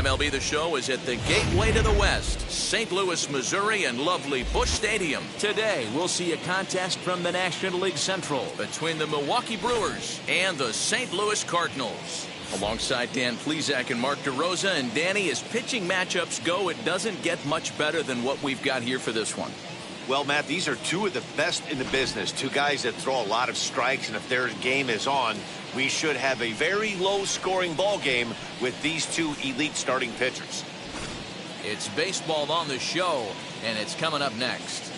MLB The Show is at the gateway to the West, St. Louis, Missouri, and lovely Busch Stadium. Today, we'll see a contest from the National League Central between the Milwaukee Brewers and the St. Louis Cardinals. Alongside Dan Plesac and Mark DeRosa, and Danny, as pitching matchups go, it doesn't get much better than what we've got here for this one. Well, Matt, these are two of the best in the business. Two guys that throw a lot of strikes, and if their game is on, we should have a very low-scoring ball game with these two elite starting pitchers. It's baseball on the show, and it's coming up next.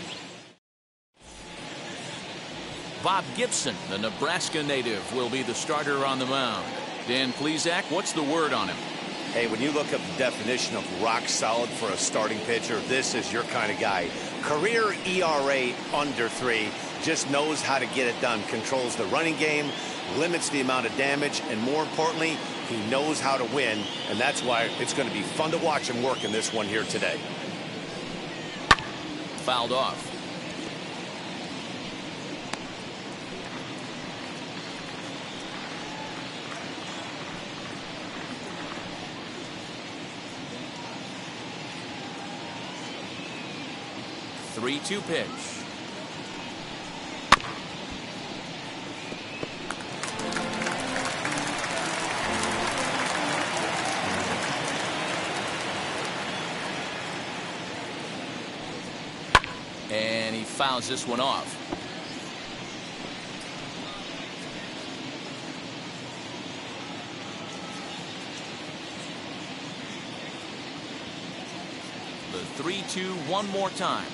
Bob Gibson, the Nebraska native, will be the starter on the mound. Dan Plesac, what's the word on him? Hey, when you look up the definition of rock solid for a starting pitcher, this is your kind of guy. Career ERA under 3, just knows how to get it done, controls the running game, limits the amount of damage, and more importantly, he knows how to win, and that's why it's going to be fun to watch him work in this one here today. Fouled off. Three-two pitch. And he fouls this one off. The 3-2 one more time.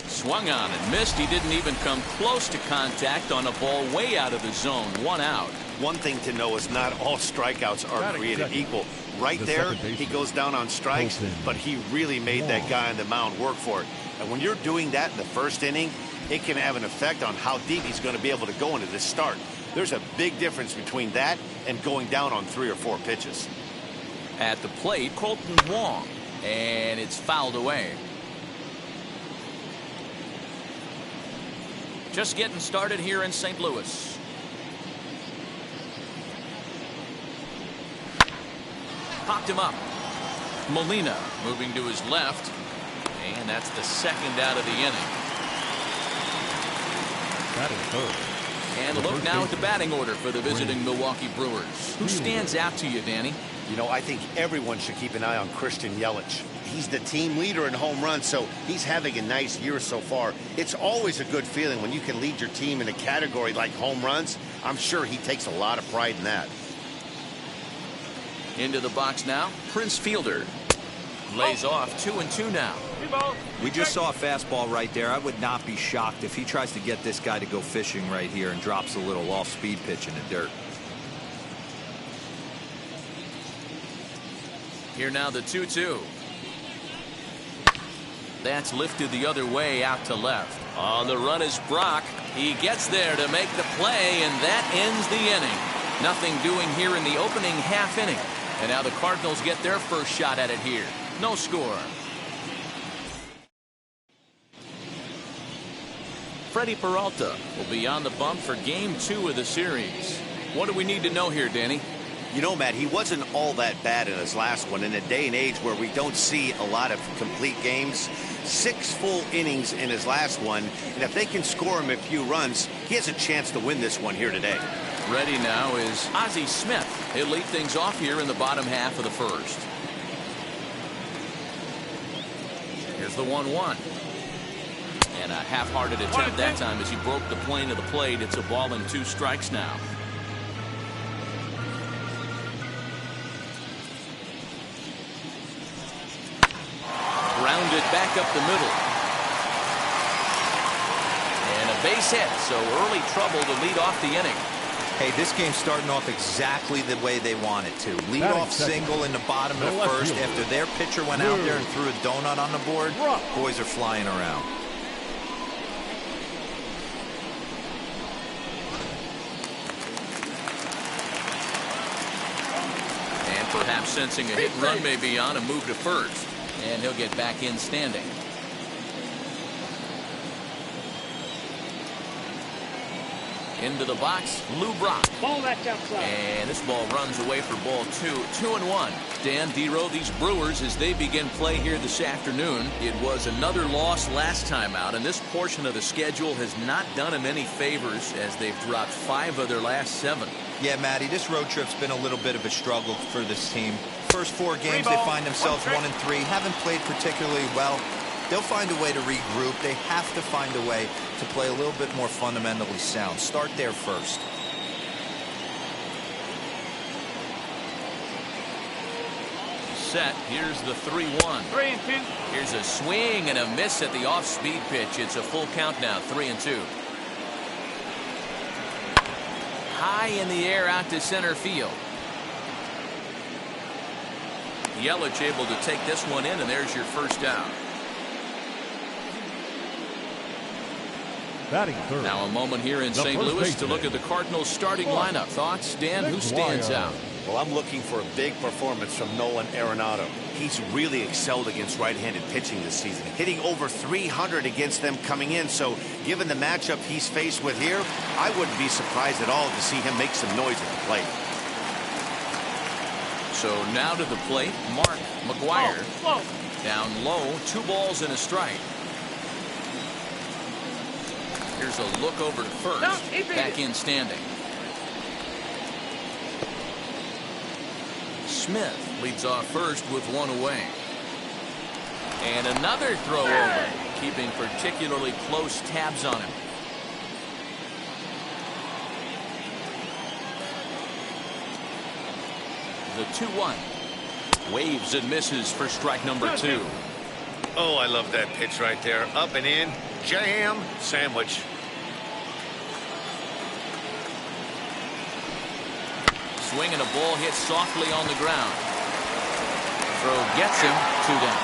Swung on and missed. He didn't even come close to contact on a ball way out of the zone. 1 out. One thing to know is not all strikeouts are created equal. Right there, he goes down on strikes, but he really made that guy on the mound work for it. And when you're doing that in the first inning, it can have an effect on how deep he's going to be able to go into this start. There's a big difference between that and going down on 3 or 4 pitches. At the plate, Colton Wong, and it's fouled away. Just getting started here in St. Louis. Popped him up. Molina moving to his left. And that's the second out of the inning. That is third. And look now at the batting order for the visiting Milwaukee Brewers. Who stands out to you, Danny? You know, I think everyone should keep an eye on Christian Yelich. He's the team leader in home runs, so he's having a nice year so far. It's always a good feeling when you can lead your team in a category like home runs. I'm sure he takes a lot of pride in that. Into the box now, Prince Fielder. Lays off 2-2 now. We just saw a fastball right there. I would not be shocked if he tries to get this guy to go fishing right here and drops a little off-speed pitch in the dirt. Here now the 2-2. That's lifted the other way out to left. On the run is Brock. He gets there to make the play, and that ends the inning. Nothing doing here in the opening half inning. And now the Cardinals get their first shot at it here. No score. Freddie Peralta will be on the bump for game 2 of the series. What do we need to know here, Danny? You know, Matt, he wasn't all that bad in his last one. In a day and age where we don't see a lot of complete games, 6 full innings in his last one, and if they can score him a few runs, he has a chance to win this one here today. Ready now is Ozzie Smith. He'll lead things off here in the bottom half of the first. Here's the 1-1. And a half-hearted attempt that time as he broke the plane of the plate. It's a ball and 2 strikes now. Grounded back up the middle. And a base hit, so early trouble to lead off the inning. Hey, this game's starting off exactly the way they want it to. Lead off single in the bottom of the first. After their pitcher went out there and threw a donut on the board, boys are flying around. Perhaps sensing a hit and run may be on, a move to first. And he'll get back in standing. Into the box, Lou Brock. Ball that's outside. And this ball runs away for ball 2-1. Dan Dero, these Brewers, as they begin play here this afternoon, it was another loss last time out, and this portion of the schedule has not done them any favors as they've dropped 5 of their last 7. Yeah, Matty, this road trip's been a little bit of a struggle for this team. First 4 games, they find themselves 1-3, haven't played particularly well. They'll find a way to regroup. They have to find a way to play a little bit more fundamentally sound. Start there first. Set. Here's the 3-1. 3-2. Here's a swing and a miss at the off-speed pitch. It's a full count now, 3-2. High in the air out to center field. Yelich able to take this one in, and there's your first out. Batting third. Now a moment here in St. Louis to look at the Cardinals starting lineup. Thoughts, Dan? Who stands out? Well, I'm looking for a big performance from Nolan Arenado. He's really excelled against right-handed pitching this season, hitting over 300 against them coming in. So given the matchup he's faced with here, I wouldn't be surprised at all to see him make some noise at the plate. So now to the plate, Mark McGwire. Down low, 2 balls and a strike. Here's a look over to first. Back in standing. Smith leads off first with 1 away. And another throw over, keeping particularly close tabs on him. The 2-1. Waves and misses for strike number 2. Oh, I love that pitch right there. Up and in. Jam sandwich. Swing and a ball hit softly on the ground. Throw gets him, 2 down.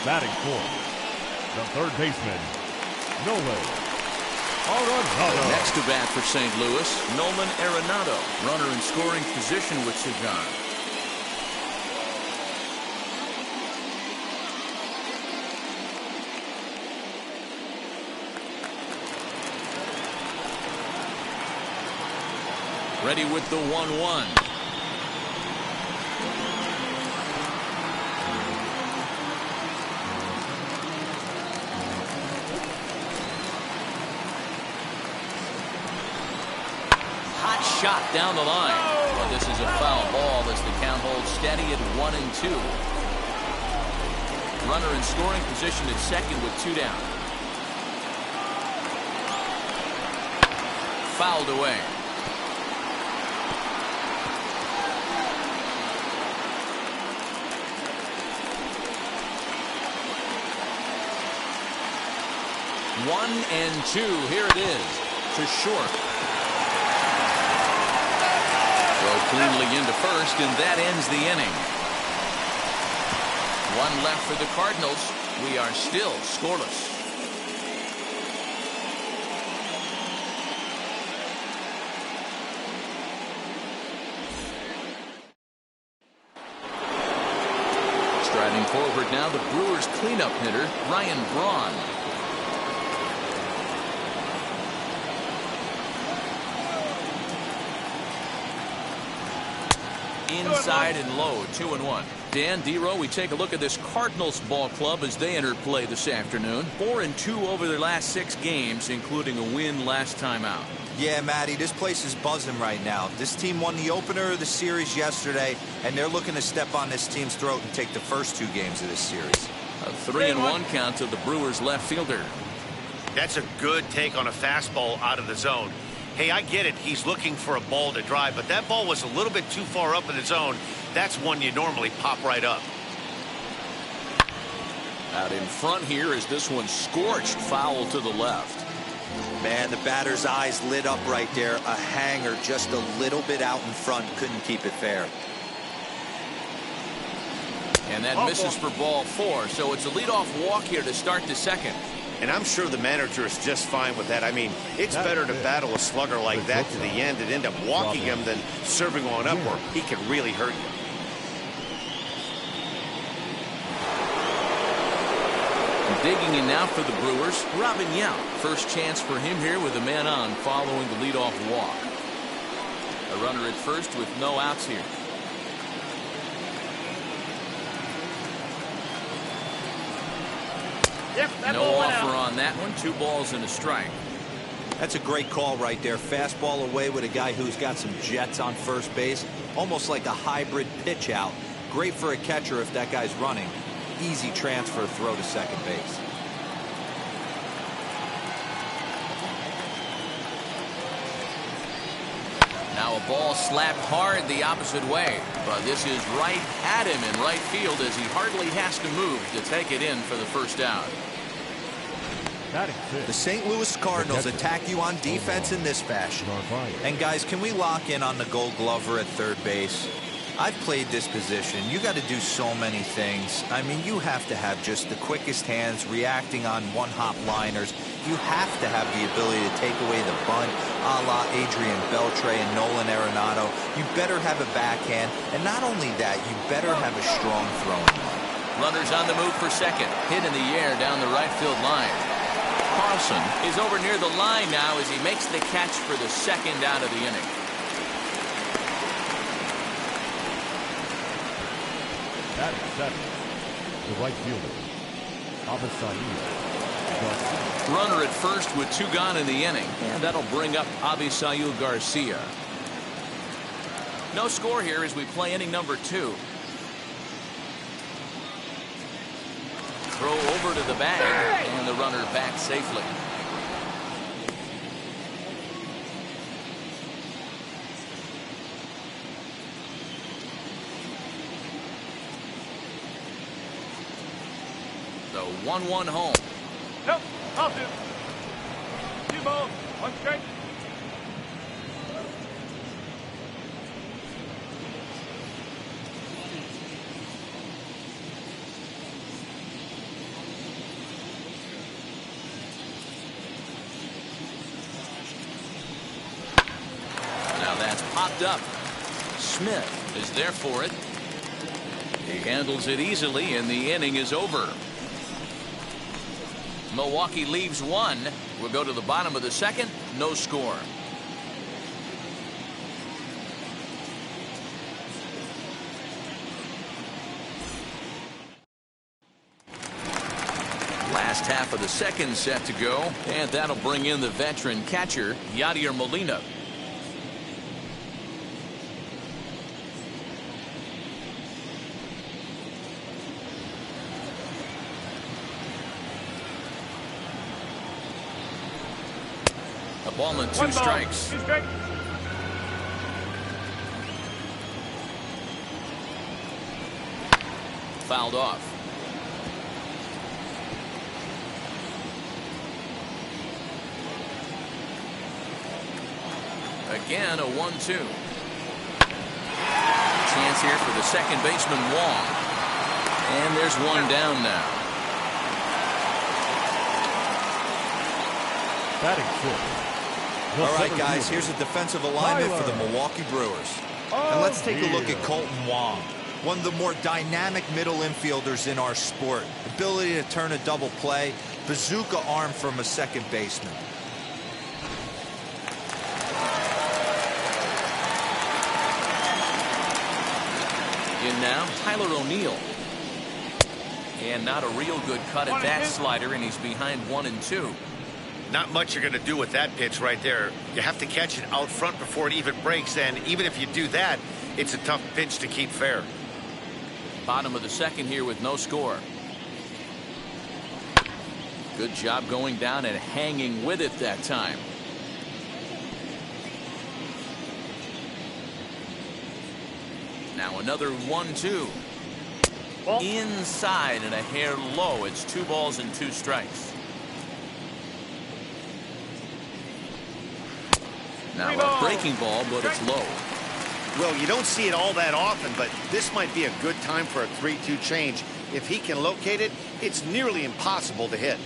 Batting fourth, the third baseman, Nolan Arenado. Next to bat for St. Louis, Nolan Arenado, runner in scoring position with Cigar. Ready with the 1-1. Hot shot down the line. Well, this is a foul ball as the count holds steady at 1-2. Runner in scoring position at second with 2 down. Fouled away. One and 2. Here it is to short. Throw cleanly into first, and that ends the inning. 1 left for the Cardinals. We are still scoreless. Striding forward now, the Brewers cleanup hitter, Ryan Braun. Inside and low, 2-1. Dan Dero, we take a look at this Cardinals ball club as they enter play this afternoon. 4-2 over their last 6 games, including a win last time out. Yeah, Matty, this place is buzzing right now. This team won the opener of the series yesterday, and they're looking to step on this team's throat and take the first 2 games of this series. A 3-1 count to the Brewers left fielder. That's a good take on a fastball out of the zone. Hey, I get it. He's looking for a ball to drive, but that ball was a little bit too far up in the zone. That's one you normally pop right up. Out in front here is this one scorched foul to the left. Man, the batter's eyes lit up right there. A hanger just a little bit out in front. Couldn't keep it fair. And that misses for ball 4. So it's a leadoff walk here to start the second. And I'm sure the manager is just fine with that. I mean, it's better to battle a slugger like that to the end and end up walking him than serving on up where he can really hurt you. Digging in now for the Brewers, Robin Yount. First chance for him here with a man on following the leadoff walk. A runner at first with no outs here. No offer on that one. 2 balls and a strike. That's a great call right there. Fastball away with a guy who's got some jets on first base. Almost like a hybrid pitch out. Great for a catcher if that guy's running. Easy transfer throw to second base. Now a ball slapped hard the opposite way, but this is right at him in right field as he hardly has to move to take it in for the first out. The St. Louis Cardinals attack you on defense in this fashion. And guys, can we lock in on the Gold Glover at third base? I've played this position. You got to do so many things. I mean, you have to have just the quickest hands, reacting on one-hop liners. You have to have the ability to take away the bunt, a la Adrian Beltre and Nolan Arenado. You better have a backhand, and not only that, you better have a strong throwing line. Runners on the move for second. Hit in the air down the right field line. Carlson is over near the line now as he makes the catch for the second out of the inning. Batting seventh, the right fielder, Avisail. Runner at first with 2 gone in the inning, and that'll bring up Avisail Garcia. No score here as we play inning number 2. Throw over to the bag, and the runner back safely. The 1-1 home. Nope, I'll do. 2 balls, 1 strike. Now that's popped up. Smith is there for it. He handles it easily, and the inning is over. Milwaukee leaves 1. We'll go to the bottom of the second. No score. Last half of the second set to go, and that'll bring in the veteran catcher, Yadier Molina. A ball and 2 strikes. 2 strikes. Fouled off. Again, a 1-2. Chance here for the second baseman, Wong. And there's one down now. Batting fifth. All right, guys, here's a defensive alignment for the Milwaukee Brewers. And let's take a look at Colton Wong, one of the more dynamic middle infielders in our sport. Ability to turn a double play, bazooka arm from a second baseman. In now, Tyler O'Neill. And not a real good cut at that slider, and he's behind 1-2. Not much you're going to do with that pitch right there. You have to catch it out front before it even breaks, and even if you do that, it's a tough pitch to keep fair. Bottom of the second here with no score. Good job going down and hanging with it that time. Now another 1-2. Inside and a hair low. It's 2 balls and 2 strikes. Now a breaking ball, but it's low. Well, you don't see it all that often, but this might be a good time for a 3-2 change. If he can locate it, it's nearly impossible to hit.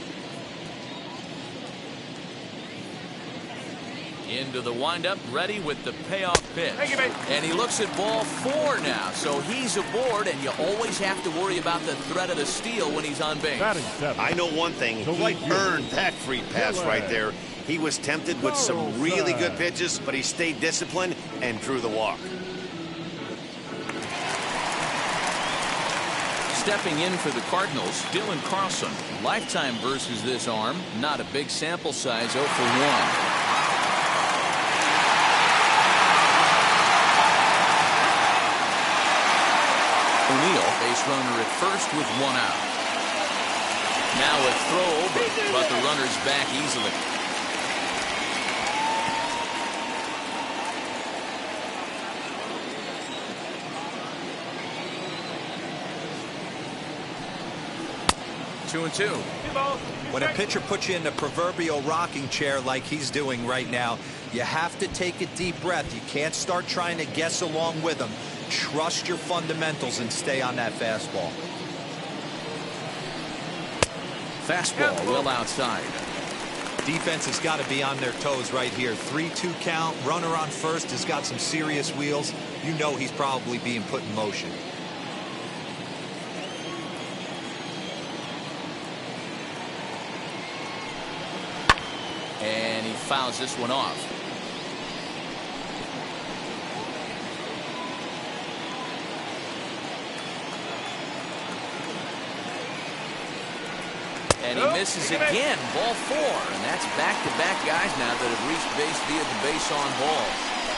Into the windup, ready with the payoff pitch. Thank you, mate. And he looks at ball 4 now, so he's aboard, and you always have to worry about the threat of the steal when he's on base. Batting 7. I know one thing. He earned that free pass right there. He was tempted with some really good pitches, but he stayed disciplined and drew the walk. Stepping in for the Cardinals, Dylan Carlson. Lifetime versus this arm. Not a big sample size, 0 for 1. O'Neill, base runner at first with 1 out. Now a throw, but the runner's back easily. Two and 2. When a pitcher puts you in the proverbial rocking chair like he's doing right now, you have to take a deep breath. You can't start trying to guess along with him. Trust your fundamentals and stay on that fastball. Fastball well outside. Defense has got to be on their toes right here. 3-2 count. Runner on first has got some serious wheels. You know he's probably being put in motion. And he fouls this one off. And he misses again. Ball 4. And that's back-to-back guys now that have reached base via the base on ball.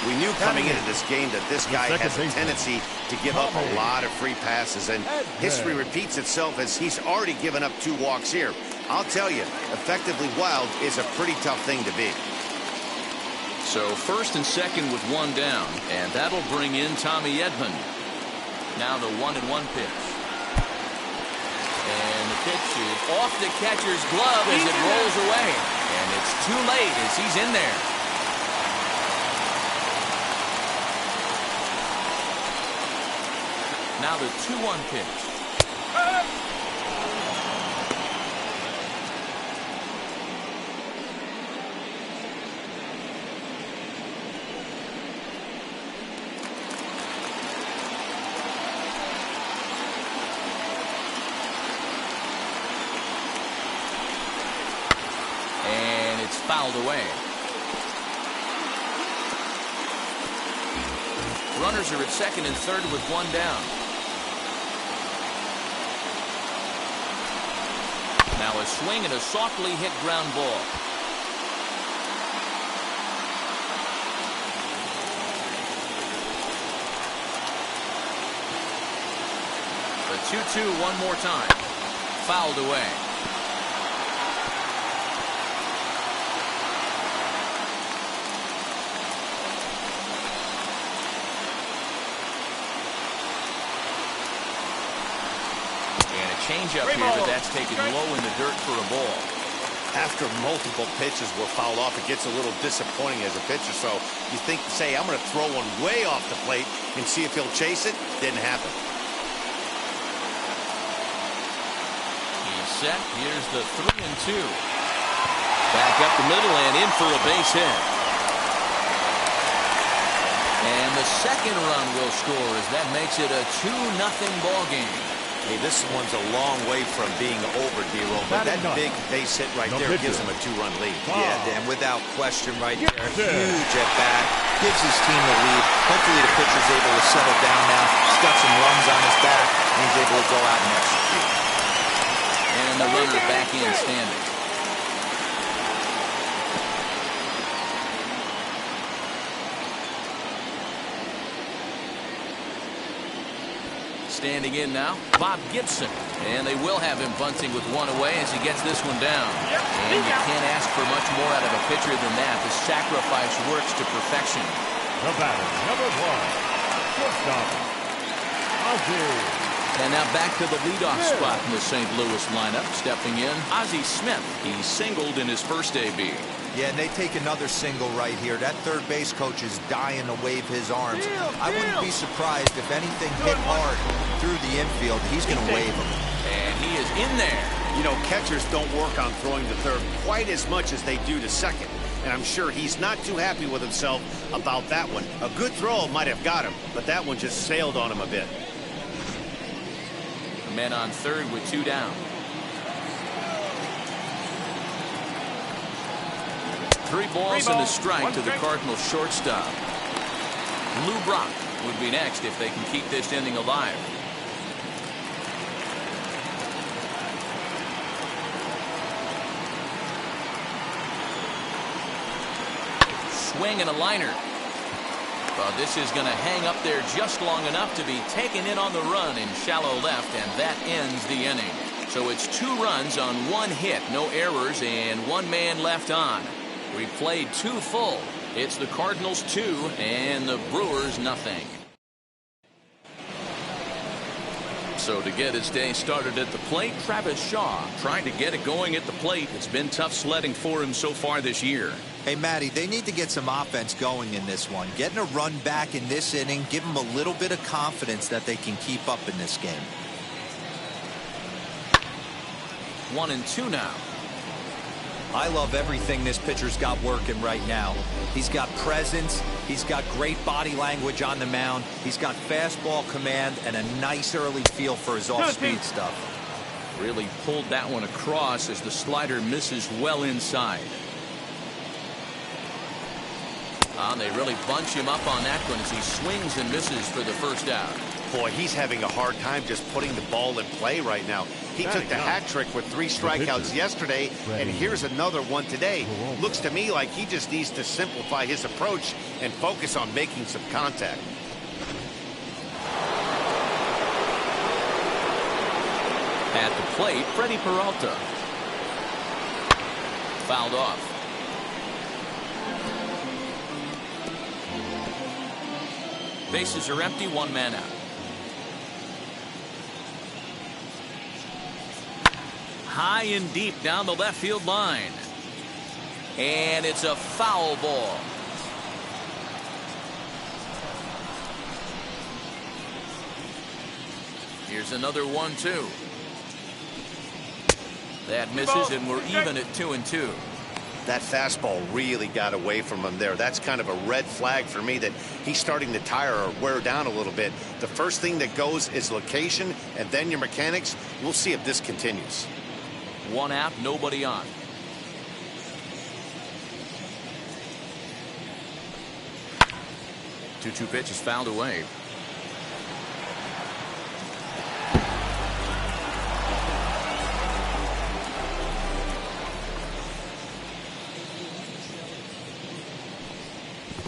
We knew coming into this game that this guy has a tendency to give up a lot of free passes, and history repeats itself as he's already given up 2 walks here. I'll tell you, effectively wild is a pretty tough thing to be. So first and second with 1 down, and that'll bring in Tommy Edman. Now the 1-1 pitch. And the pitch is off the catcher's glove as it rolls away. And it's too late as he's in there. Now the 2-1 pitch. Fouled away. Runners are at second and third with 1 down. Now a swing and a softly hit ground ball. The 2-2 one more time. Fouled away. Change up here, but that's taken low in the dirt for a ball. After multiple pitches were fouled off, it gets a little disappointing as a pitcher. So you think, say, I'm going to throw one way off the plate and see if he'll chase it. Didn't happen. He's set. Here's the 3-2. Back up the middle and in for a base hit. And the second run will score as that makes it a 2-0 ball game. Hey, this one's a long way from being over, D-Roll, but that big base hit right there gives him a 2-run lead. Yeah, and without question right there, huge at bat, gives his team the lead. Hopefully the pitcher's able to settle down now. He's got some runs on his back, and he's able to go out and execute. And the runner back in standing. Standing in now, Bob Gibson. And they will have him bunting with 1 away as he gets this one down. And you can't ask for much more out of a pitcher than that. The sacrifice works to perfection. The batter, number 1, shortstop, Ozzie. And now back to the leadoff spot in the St. Louis lineup. Stepping in, Ozzie Smith. He singled in his first AB. Yeah, and they take another single right here. That third base coach is dying to wave his arms. I wouldn't be surprised if anything hit hard through the infield. He's going to wave them. And he is in there. You know, catchers don't work on throwing to third quite as much as they do to second. and I'm sure he's not too happy with himself about that one. A good throw might have got him, but that one just sailed on him a bit. Men on third with 2 down. 3 balls and a strike to the Cardinals shortstop. Lou Brock would be next if they can keep this inning alive. Swing and a liner. Well, this is going to hang up there just long enough to be taken in on the run in shallow left, and that ends the inning. So it's 2 runs on 1 hit, no errors, and 1 man left on. We played 2 full. It's the Cardinals 2 and the Brewers nothing. So to get his day started at the plate, Travis Shaw trying to get it going at the plate. It's been tough sledding for him so far this year. Hey, Matty, they need to get some offense going in this one. Getting a run back in this inning, give them a little bit of confidence that they can keep up in this game. 1-2 now. I love everything this pitcher's got working right now. He's got presence. He's got great body language on the mound. He's got fastball command and a nice early feel for his off-speed stuff. Really pulled that one across as the slider misses well inside. They really bunch him up on that one as he swings and misses for the first out. Boy, he's having a hard time just putting the ball in play right now. He took the hat trick with 3 strikeouts yesterday, and here's another one today. Looks to me like he just needs to simplify his approach and focus on making some contact. At the plate, Freddie Peralta. Fouled off. Bases are empty, 1 man out. High and deep down the left field line. And it's a foul ball. Here's another 1-2. That misses, and we're even at 2-2. That fastball really got away from him there. That's kind of a red flag for me that he's starting to tire or wear down a little bit. The first thing that goes is location and then your mechanics. We'll see if this continues. 1 out, nobody on. Two pitch is fouled away.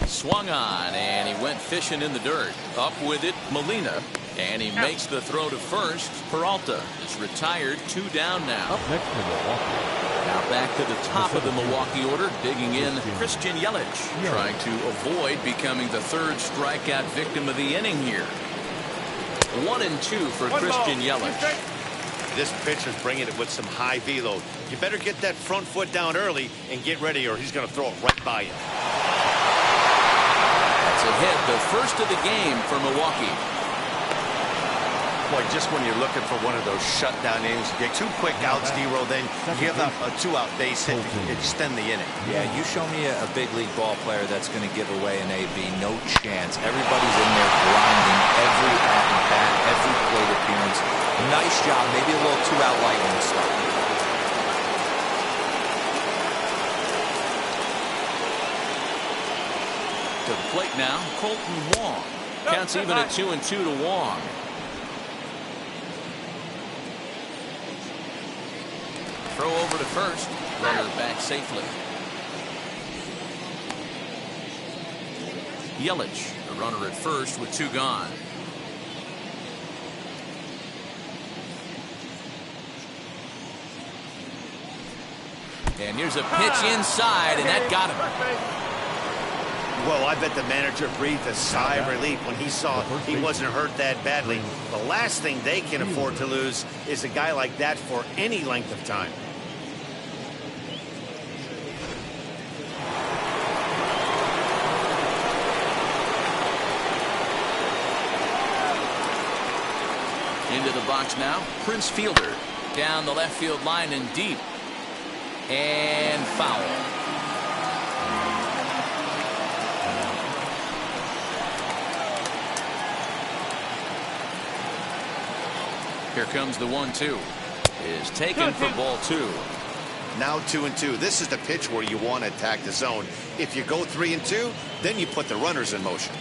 Swung on, and he went fishing in the dirt. Up with it, Molina. And he makes the throw to first. Peralta is retired, 2 down now. Up next to Milwaukee. Now back to the top of the Milwaukee order, digging in Christian Yelich, trying to avoid becoming the 3rd strikeout victim of the inning here. 1-2 for Christian Yelich. This pitcher's bringing it with some high velo. You better get that front foot down early and get ready, or he's going to throw it right by you. That's a hit, the first of the game for Milwaukee. Boy, just when you're looking for one of those shutdown innings, you get 2 quick outs, D-Row, then give up a 2-out base hit to extend the inning. Yeah, you show me a big league ball player that's going to give away an AB. No chance. Everybody's in there grinding every at-bat, every plate appearance. Nice job. Maybe a little 2-out lightning stuff. To the plate now, Colton Wong. Counts even at 2-2 to Wong. Throw over to first. Runner back safely. Yelich, the runner at first with 2 gone. And here's a pitch inside, and that got him. Well, I bet the manager breathed a sigh of relief when he saw he wasn't hurt that badly. The last thing they can afford to lose is a guy like that for any length of time. Into the box now, Prince Fielder. Down the left field line and deep. And foul. Here comes the 1-2. Is taken for ball 2. Now 2-2. This is the pitch where you want to attack the zone. If you go 3-2, then you put the runners in motion.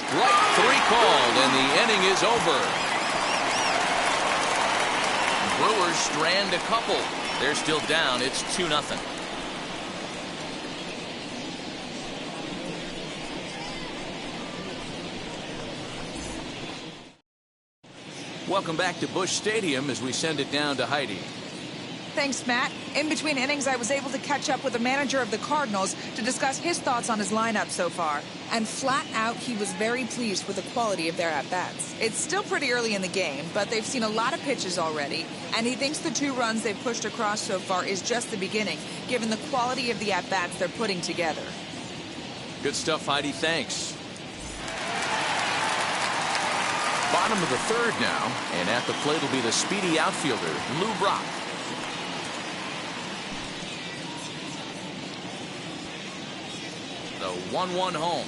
Strike 3 called, and the inning is over. Brewers strand a couple. They're still down. It's 2-0. Welcome back to Busch Stadium as we send it down to Heidi. Thanks, Matt. In between innings, I was able to catch up with the manager of the Cardinals to discuss his thoughts on his lineup so far. And flat out, he was very pleased with the quality of their at-bats. It's still pretty early in the game, but they've seen a lot of pitches already, and he thinks the 2 runs they've pushed across so far is just the beginning, given the quality of the at-bats they're putting together. Good stuff, Heidi. Thanks. Bottom of the 3rd now, and at the plate will be the speedy outfielder, Lou Brock. The 1-1 home.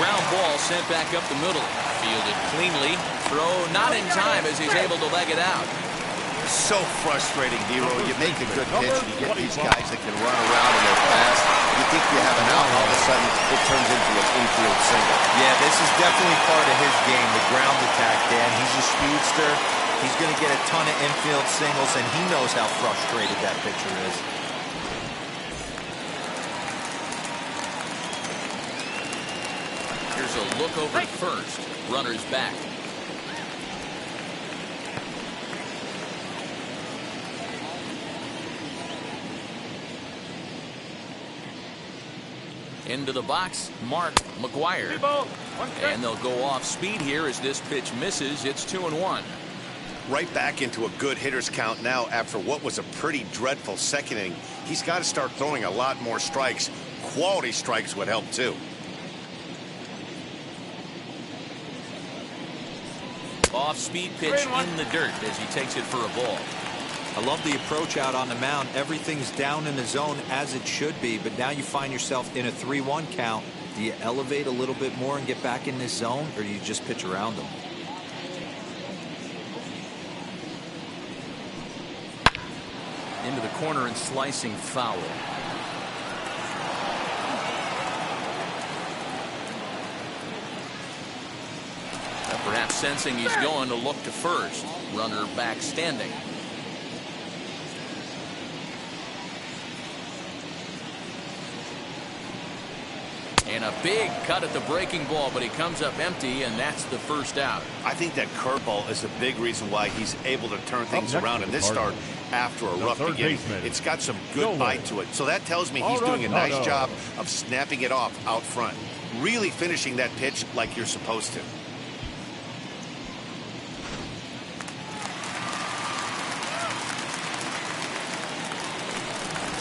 Ground ball sent back up the middle. Fielded cleanly. Throw not in time as he's able to leg it out. So frustrating, Nero. You make a good pitch, and you get these guys that can run around and they're fast. You think you have an out, all of a sudden it turns into an infield single. Yeah, this is definitely part of his game, the ground attack, Dan. He's a speedster. He's going to get a ton of infield singles, and he knows how frustrated that pitcher is. Here's a look over at first. Runner's back. Into the box, Mark McGuire. And they'll go off speed here as this pitch misses. It's 2-1. Right back into a good hitter's count now after what was a pretty dreadful second inning. He's got to start throwing a lot more strikes. Quality strikes would help too. Off-speed pitch in the dirt as he takes it for a ball. I love the approach out on the mound. Everything's down in the zone as it should be, but now you find yourself in a 3-1 count. Do you elevate a little bit more and get back in this zone, or do you just pitch around them? Into the corner and slicing foul. Perhaps sensing he's going to look to first. Runner back standing. And a big cut at the breaking ball, but he comes up empty, and that's the first out. I think that curveball is a big reason why he's able to turn things around in this start after a rough beginning. It's got some good bite to it. So that tells me he's doing a nice job of snapping it off out front. Really finishing that pitch like you're supposed to.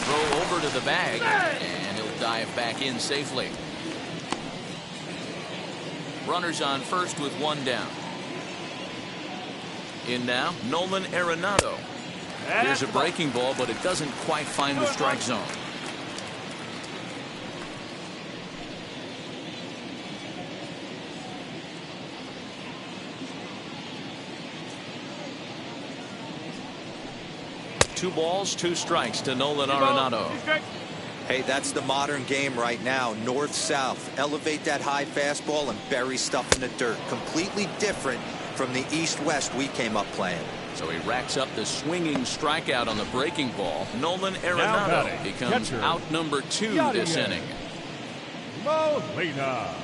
Throw over to the bag, and he'll dive back in safely. Runners on first with 1 down. In now, Nolan Arenado. Here's a breaking ball, but it doesn't quite find the strike zone. Two balls, 2 strikes to Nolan Arenado. Hey, that's the modern game right now. North-south. Elevate that high fastball and bury stuff in the dirt. Completely different from the east-west we came up playing. So he racks up the swinging strikeout on the breaking ball. Nolan Arenado becomes out number 2 this inning. Molina.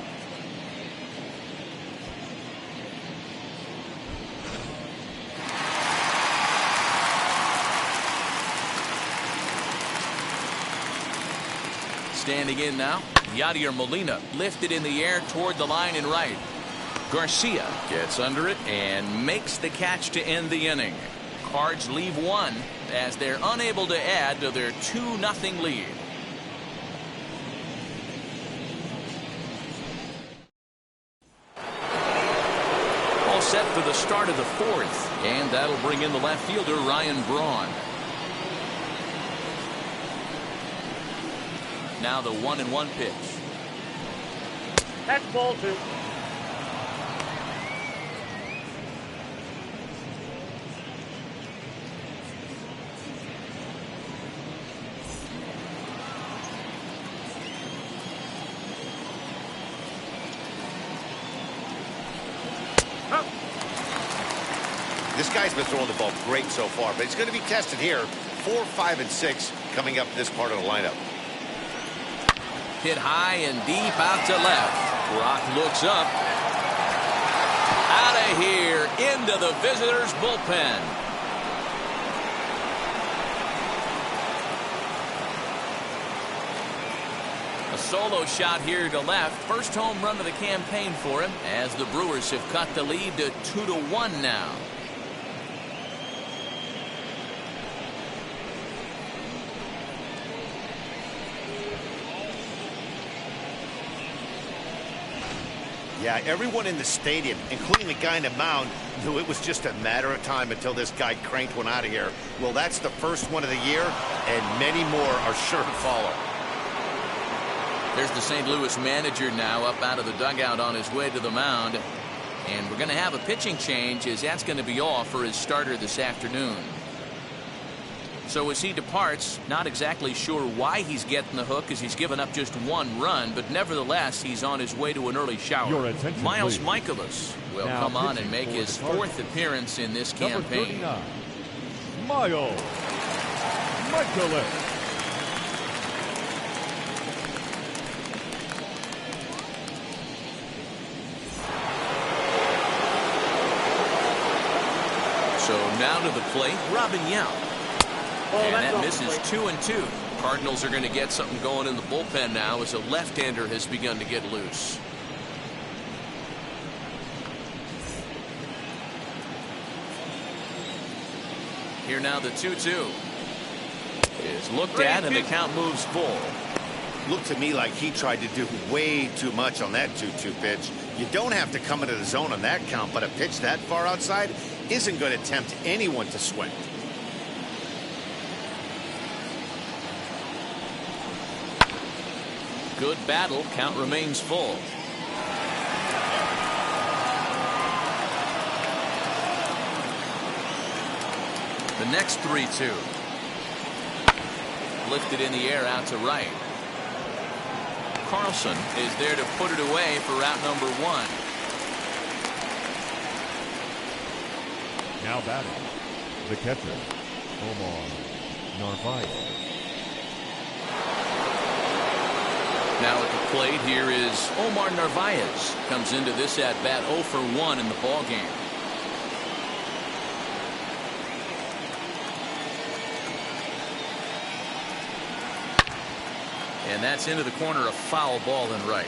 Standing in now, Yadier Molina lifted in the air toward the line and right. Garcia gets under it and makes the catch to end the inning. Cards leave 1 as they're unable to add to their 2-0 lead. All set after the start of the fourth. And that'll bring in the left fielder, Ryan Braun. Now the 1-1 pitch. That's ball 2. This guy's been throwing the ball great so far, but he's going to be tested here. 4, 5, and 6 coming up this part of the lineup. Hit high and deep out to left. Brock looks up. Out of here into the visitors' bullpen. A solo shot here to left. First home run of the campaign for him as the Brewers have cut the lead to 2-1 now. Yeah, everyone in the stadium, including the guy in the mound, knew it was just a matter of time until this guy cranked one out of here. Well, that's the first one of the year, and many more are sure to follow. There's the St. Louis manager now up out of the dugout on his way to the mound. And we're going to have a pitching change, as that's going to be all for his starter this afternoon. So as he departs, not exactly sure why he's getting the hook, as he's given up just 1 run, but nevertheless he's on his way to an early shower. Miles Michaelis will now come on and make for his 4th appearance in this Number campaign. 39, Miles Michaelis. So now to the plate, Robin Yount. And that misses 2-2. Cardinals are going to get something going in the bullpen now as a left-hander has begun to get loose. Here now the 2-2 is looked at and the count moves full. Looked to me like he tried to do way too much on that 2-2 pitch. You don't have to come into the zone on that count, but a pitch that far outside isn't going to tempt anyone to swing. Good battle. Count remains full. The next 3-2. Lifted in the air out to right. Carlson is there to put it away for route number 1. Now batting, the catcher, Omar Narvaez. Now at the plate, here is Omar Narvaez. Comes into this at-bat 0 for 1 in the ballgame. And that's into the corner, a foul ball and right.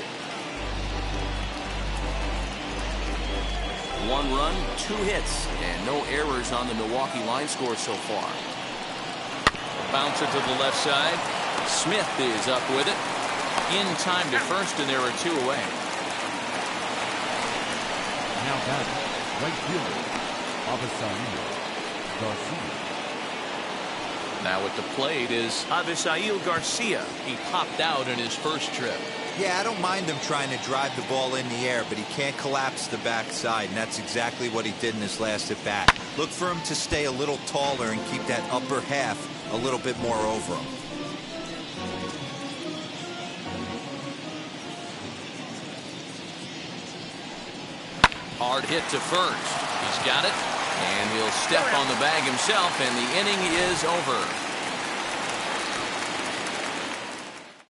1 run, 2 hits, and no errors on the Milwaukee line score so far. Bouncer to the left side. Smith is up with it. In time to first, and there are 2 away. Now batting, right fielder, Avisail Garcia. Now at the plate is Avisail Garcia. He popped out in his first trip. Yeah, I don't mind him trying to drive the ball in the air, but he can't collapse the backside, and that's exactly what he did in his last at bat. Look for him to stay a little taller and keep that upper half a little bit more over him. Hard hit to first. He's got it, and he'll step on the bag himself, and the inning is over.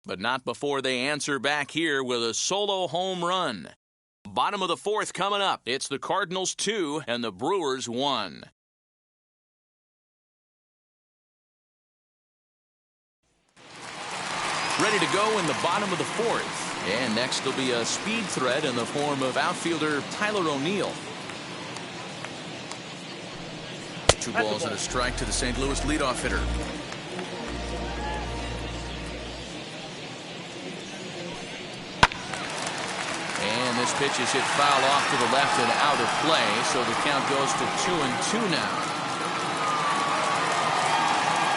But not before they answer back here with a solo home run. Bottom of the 4th coming up. It's the Cardinals 2 and the Brewers 1. Ready to go in the bottom of the 4th. And next will be a speed threat in the form of outfielder Tyler O'Neill. 2 balls and a strike to the St. Louis leadoff hitter. And this pitch is hit foul off to the left and out of play, so the count goes to 2-2 now.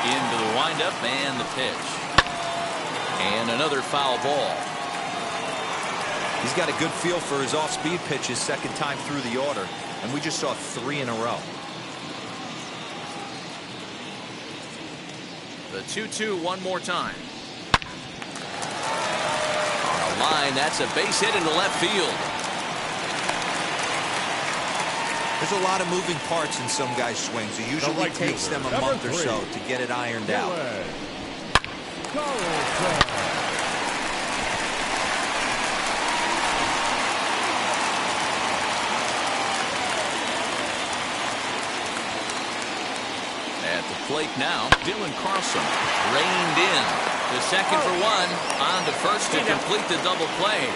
Into the windup and the pitch. And another foul ball. He's got a good feel for his off-speed pitches second time through the order, and we just saw 3 in a row. The 2-2 one more time. On a line, that's a base hit into left field. There's a lot of moving parts in some guys' swings. It usually takes them a month or so to get it ironed out. At the plate now, Dylan Carlson reined in. The second for one, on to first to complete the double play.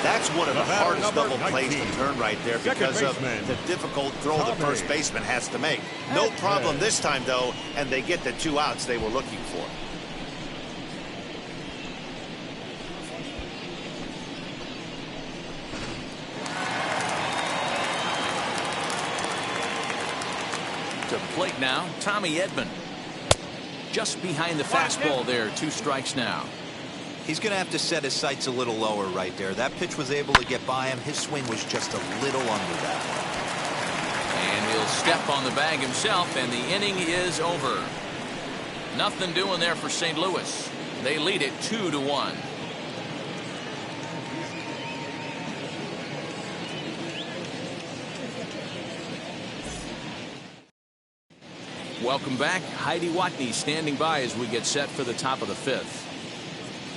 That's one of the hardest double plays to turn right there because of the difficult throw the first baseman has to make. No problem this time, though, and they get the 2 outs they were looking for. To the plate now, Tommy Edman. Just behind the fastball there, 2 strikes now. He's going to have to set his sights a little lower right there. That pitch was able to get by him. His swing was just a little under that one. And he'll step on the bag himself, and the inning is over. Nothing doing there for St. Louis. They lead it 2-1. Welcome back. Heidi Watney standing by as we get set for the top of the 5th.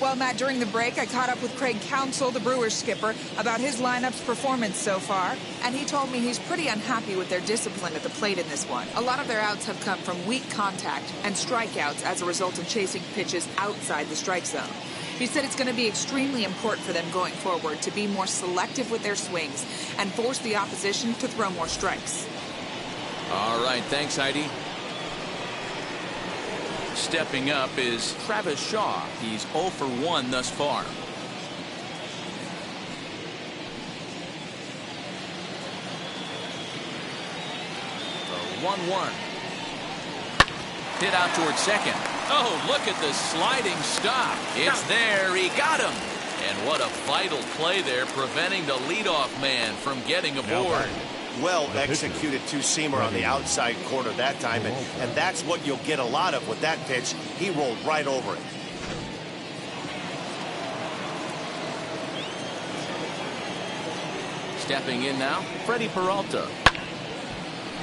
Well, Matt, during the break, I caught up with Craig Counsell, the Brewers skipper, about his lineup's performance so far, and he told me he's pretty unhappy with their discipline at the plate in this one. A lot of their outs have come from weak contact and strikeouts as a result of chasing pitches outside the strike zone. He said it's going to be extremely important for them going forward to be more selective with their swings and force the opposition to throw more strikes. All right, thanks, Heidi. Stepping up is Travis Shaw. He's 0 for 1 thus far. The 1-1. Hit out towards second. Oh, look at the sliding stop. It's there. He got him. And what a vital play there, preventing the leadoff man from getting aboard. Well executed two-seamer on the outside corner that time, and that's what you'll get a lot of with that pitch. He rolled right over it. Stepping in now, Freddie Peralta.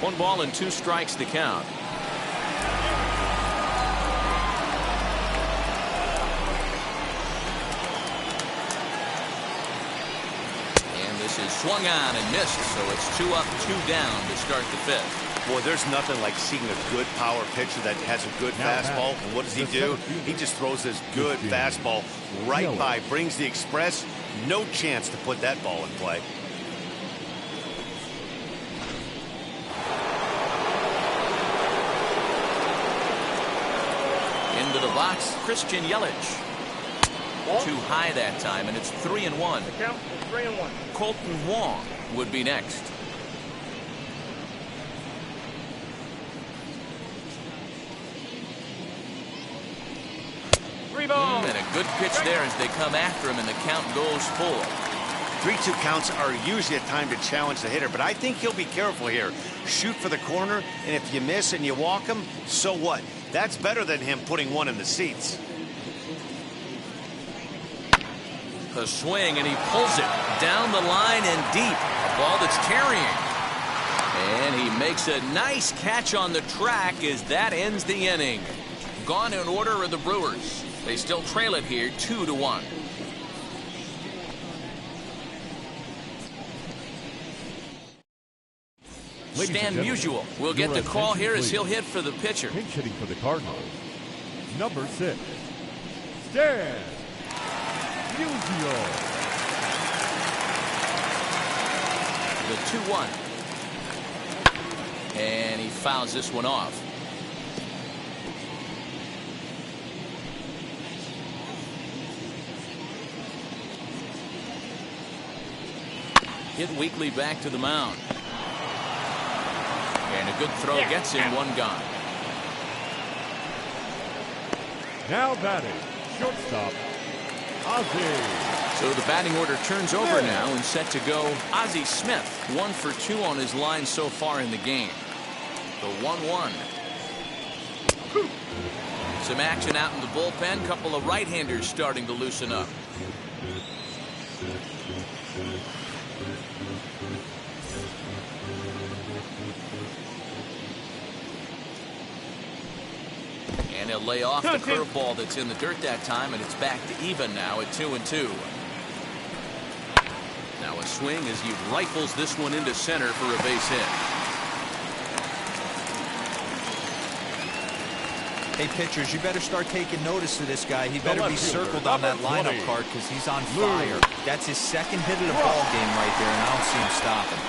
1 ball and 2 strikes to count. Is swung on and missed, so it's 2 up, 2 down to start the 5th. Boy, there's nothing like seeing a good power pitcher that has a good fastball. And what does he do? He just throws this good fastball right by, brings the express. No chance to put that ball in play. Into the box, Christian Yelich. Too high that time, and it's 3-1. Count is 3-1. Colton Wong would be next. And a good pitch there as they come after him, and the count goes full. 3-2 counts are usually a time to challenge the hitter, but I think he'll be careful here. Shoot for the corner, and if you miss and you walk him, so what? That's better than him putting one in the seats. The swing, and he pulls it down the line and deep. A ball that's carrying. And he makes a nice catch on the track as that ends the inning. Gone in order are the Brewers. They still trail it here 2-1. Stan Musial will get the call here as he'll hit for the pitcher. Pinch hitting for the Cardinals. Number 6, Stan Musial. The 2-1. And he fouls this one off. hit weakly back to the mound. And a good throw gets him one gone. Now batting, shortstop, Ozzie. So the batting order turns over now and set to go Ozzie Smith. 1 for 2 on his line so far in the game. The 1-1. Some action out in the bullpen. Couple of right-handers starting to loosen up. And he'll lay off the curveball that's in the dirt that time, and it's back to even now at 2-2. Now a swing as he rifles this one into center for a base hit. Hey, pitchers, you better start taking notice of this guy. He better be circled on that lineup card because he's on fire. That's his second hit of the ball game right there, and I don't see him stopping.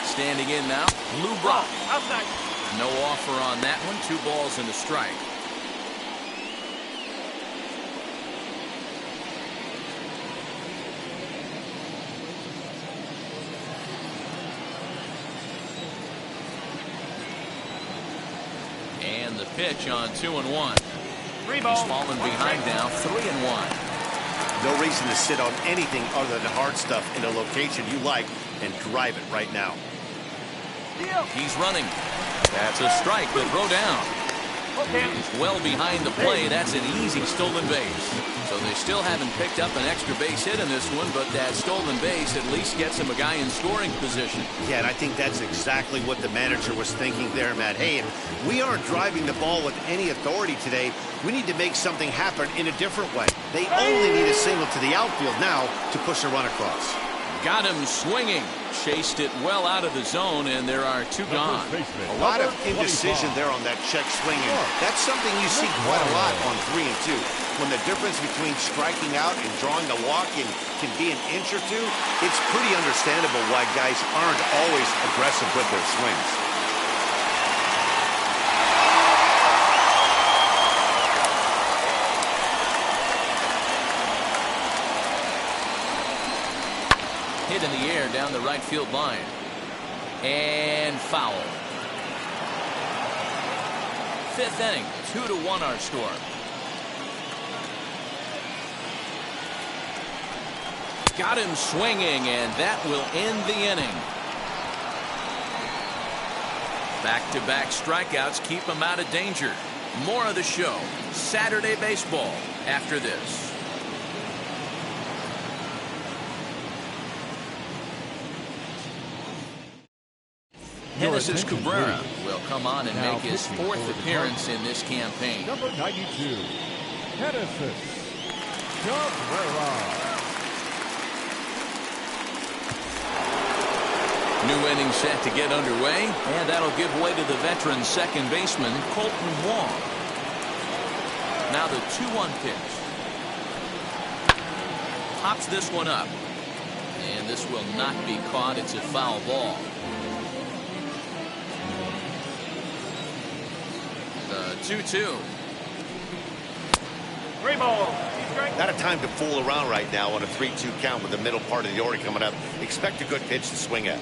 Standing in now, Lou Brock. No offer on that one. 2 balls and a strike. And the pitch on 2-1. He's fallen behind now, 3-1. No reason to sit on anything other than hard stuff in a location you like and drive it right now. He's running. That's a strike. The throw down. He's well behind the play. That's an easy stolen base. So they still haven't picked up an extra base hit in this one, but that stolen base at least gets him a guy in scoring position. Yeah, and I think that's exactly what the manager was thinking there, Matt. Hey, if we aren't driving the ball with any authority today, we need to make something happen in a different way. They only need a single to the outfield now to push a run across. Got him swinging. Chased it well out of the zone, and there are 2 gone. A lot of indecision there on that check swing. That's something you see quite a lot on 3 and 2. When the difference between striking out and drawing a walk can be an inch or 2, it's pretty understandable why guys aren't always aggressive with their swings. Hit in the air down the right field line. And foul. 5th inning, 2-1 our score. Got him swinging, and that will end the inning. Back-to-back strikeouts keep him out of danger. More of the show. Saturday baseball after this. Genesis Cabrera will come on and make his 4th appearance in this campaign. Number 92, Genesis Cabrera. New inning set to get underway, and that'll give way to the veteran second baseman, Colton Wong. Now the 2-1 pitch. Pops this one up. And this will not be caught. It's a foul ball. The 2-2. 3 balls. Not a time to fool around right now on a 3-2 count with the middle part of the order coming up. Expect a good pitch to swing at.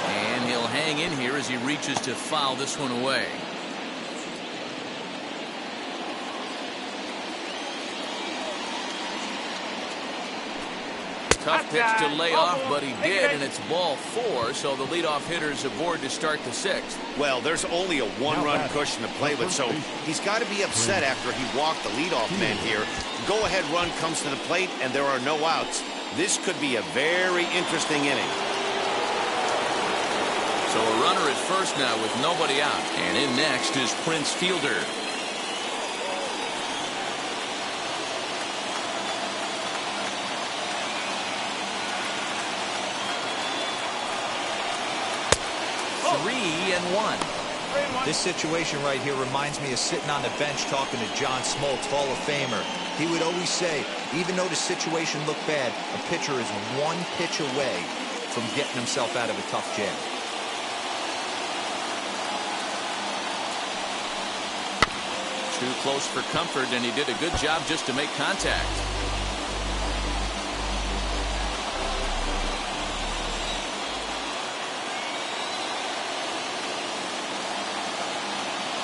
And he'll hang in here as he reaches to foul this one away. Tough pitch to lay off, but he did, and it's ball 4, so the leadoff hitter's aboard to start the 6th. Well, there's only a 1-run cushion to play with, so he's got to be upset after he walked the leadoff man here. Go-ahead run comes to the plate, and there are no outs. This could be a very interesting inning. So a runner at first now with nobody out, and in next is Prince Fielder. This situation right here reminds me of sitting on the bench talking to John Smoltz, Hall of Famer. He would always say, Even though the situation looked bad, a pitcher is one pitch away from getting himself out of a tough jam. Too close for comfort, and he did a good job just to make contact.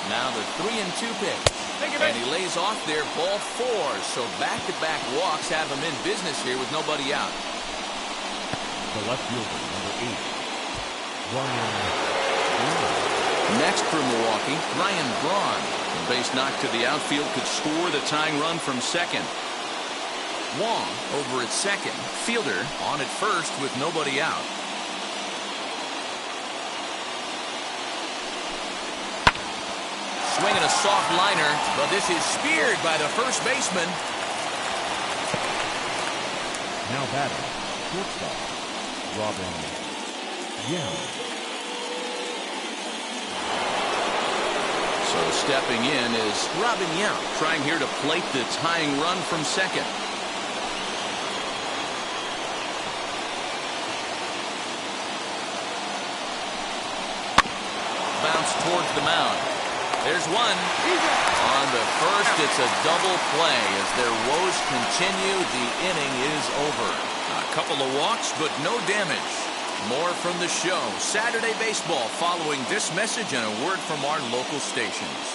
Now the 3-2 pitch. And he lays off there, ball 4. So back-to-back walks have him in business here with nobody out. The left fielder, number 8, Ryan. Next for Milwaukee, Ryan Braun. The base knock to the outfield could score the tying run from second. Wong over at second. Fielder on at first with nobody out. Swinging a soft liner, but this is speared by the first baseman. Now batting, shortstop, Robin Young. So stepping in is Robin Young, trying here to plate the tying run from second. Bounce towards the mound. There's one. On the first, it's a double play. As their woes continue, the inning is over. A couple of walks, but no damage. More from the show. Saturday Baseball following this message and a word from our local stations.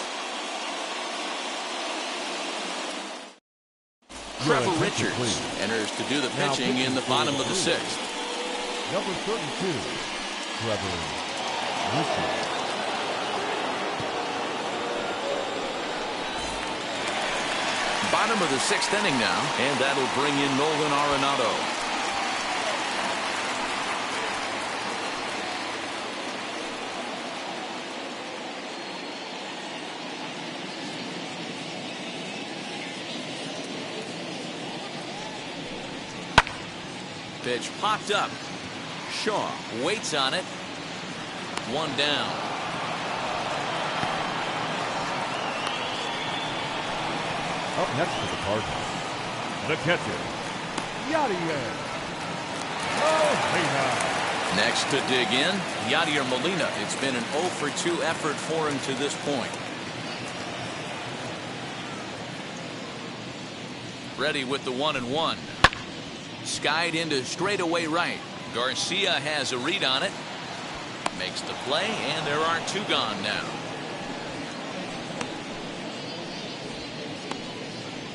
Trevor Richards enters to do the pitching in the bottom of the 6th. Number 32, Trevor Richards. Bottom of the 6th inning now, and that'll bring in Nolan Arenado. Pitch popped up. Shaw waits on it. One down. Up next for the Cardinals, the catcher, Yadier Molina. Next to dig in, Yadier Molina. It's been an 0 for 2 effort for him to this point. Ready with the 1-1. Skied into straightaway right. Garcia has a read on it. Makes the play, and there are 2 gone now.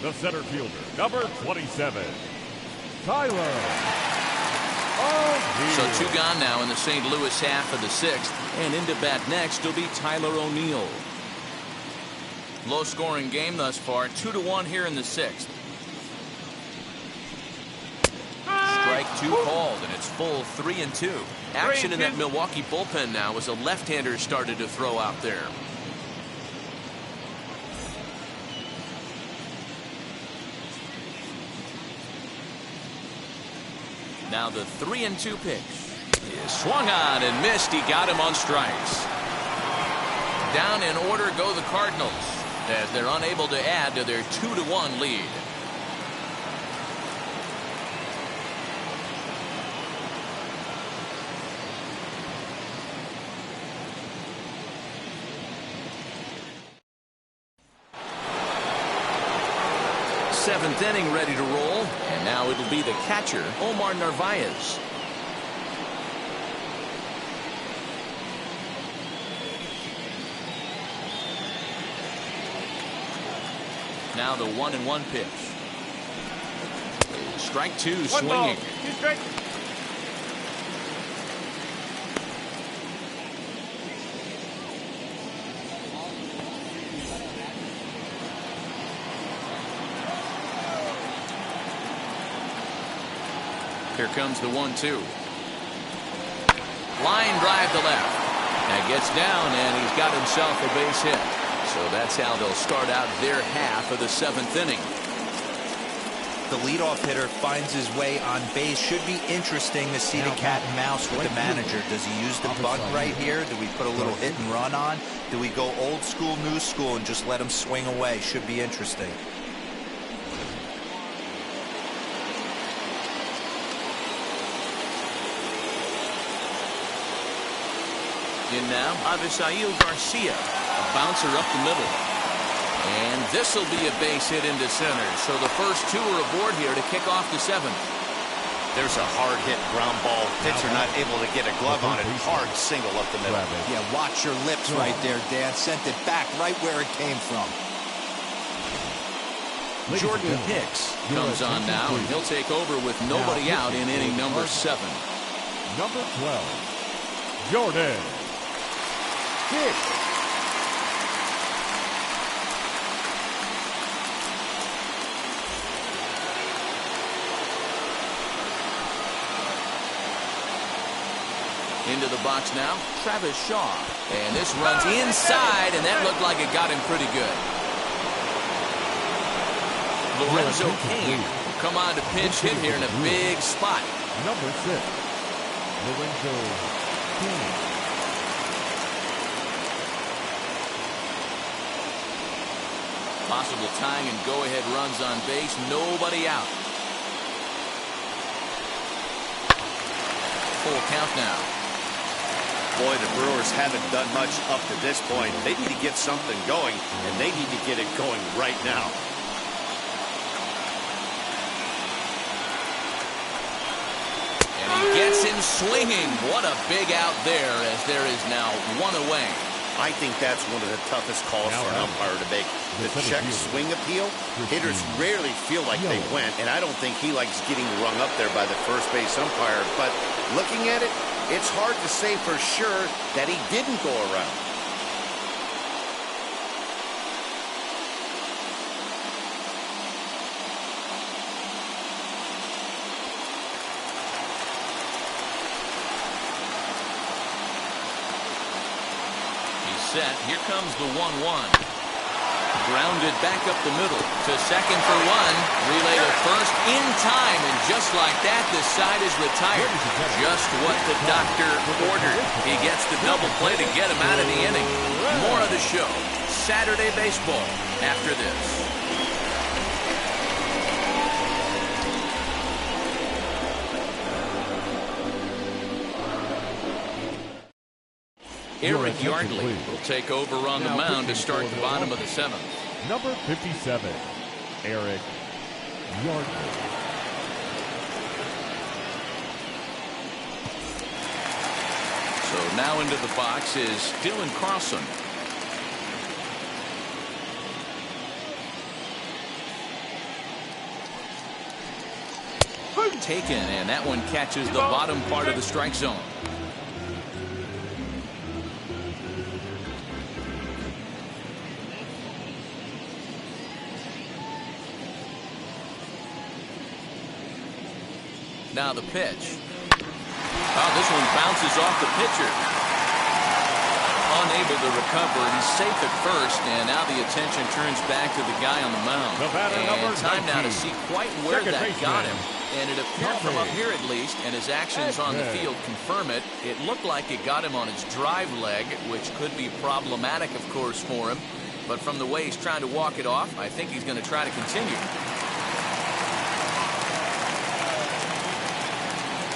The center fielder, number 27, Tyler O'Neill. So 2 gone now in the St. Louis half of the 6th, and into bat next will be Tyler O'Neill. Low scoring game thus far, 2-1 here in the 6th. Strike 2 called, and it's full 3-2. Action in that Milwaukee bullpen now as a left-hander started to throw out there. Now the 3-2 pitch is swung on and missed. He got him on strikes. Down in order go the Cardinals as they're unable to add to their 2-1 lead. Seventh inning ready to roll, and now it'll be the catcher, Omar Narvaez. Now the 1-1 pitch. Strike 2 swinging. Here comes the 1-2. Line drive to left. And gets down, and he's got himself a base hit. So that's how they'll start out their half of the 7th inning. The leadoff hitter finds his way on base. Should be interesting to see the cat and mouse with the manager. Does he use the bunt right here? Do we put a little hit and run on? Do we go old school, new school, and just let him swing away? Should be interesting. In now, Avisail Garcia. A bouncer up the middle. And this will be a base hit into center. So the first two are aboard here to kick off the seventh. There's a hard hit ground ball. Pitcher not able to get a glove on it. Hard single up the middle. Yeah, watch your lips right there, Dan. Sent it back right where it came from. Jordan Hicks comes on now, and he'll take over with nobody out in inning number 7. Number 12, Jordan Hicks. Into the box now, Travis Shaw. And this runs inside, and that looked like it got him pretty good. Lorenzo Cain will come on to pinch hit here in a big spot. Number 6, Lorenzo Cain. Possible tying and go-ahead runs on base. Nobody out. Full count now. Boy, the Brewers haven't done much up to this point. They need to get something going, and they need to get it going right now. And he gets him swinging. What a big out there, as there is now one away. I think that's one of the toughest calls for an umpire to make. The check swing appeal, hitters rarely feel like they went, and I don't think he likes getting rung up there by the first base umpire. But looking at it, it's hard to say for sure that he didn't go around. He's set. Here comes the 1-1. Grounded back up the middle to second for one. Relay to first in time, and just like that, the side is retired. Just what the doctor ordered. He gets the double play to get him out of the inning. More of the show. Saturday baseball after this. Eric Yardley will take over on the mound to start the bottom of the 7th. Number 57, Eric Yardley. So now into the box is Dylan Carlson. Taken, and that one catches the bottom part of the strike zone. Now the pitch. Oh, this one bounces off the pitcher. Unable to recover. He's safe at first, and now the attention turns back to the guy on the mound. And time now to see quite where that got him. And it appeared from up here at least, and his actions on the field confirm it. It looked like it got him on his drive leg, which could be problematic, of course, for him. But from the way he's trying to walk it off, I think he's going to try to continue.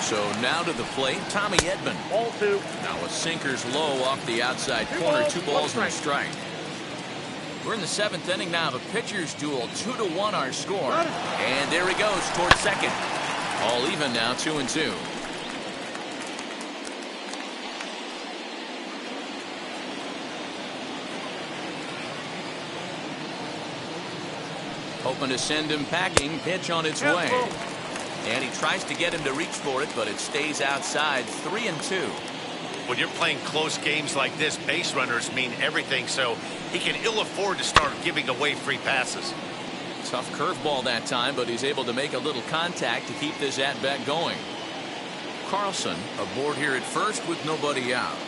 So now to the plate, Tommy Edman. Ball 2. Now a sinker's low off the outside corner. 2 balls and a strike. We're in the 7th inning now of a pitcher's duel. 2-1 our score. And there he goes towards second. All even now, 2-2. Hoping to send him packing. Pitch on its way. And he tries to get him to reach for it, but it stays outside. 3-2. When you're playing close games like this, base runners mean everything, so he can ill afford to start giving away free passes. Tough curveball that time, but he's able to make a little contact to keep this at-bat going. Carlson aboard here at first with nobody out.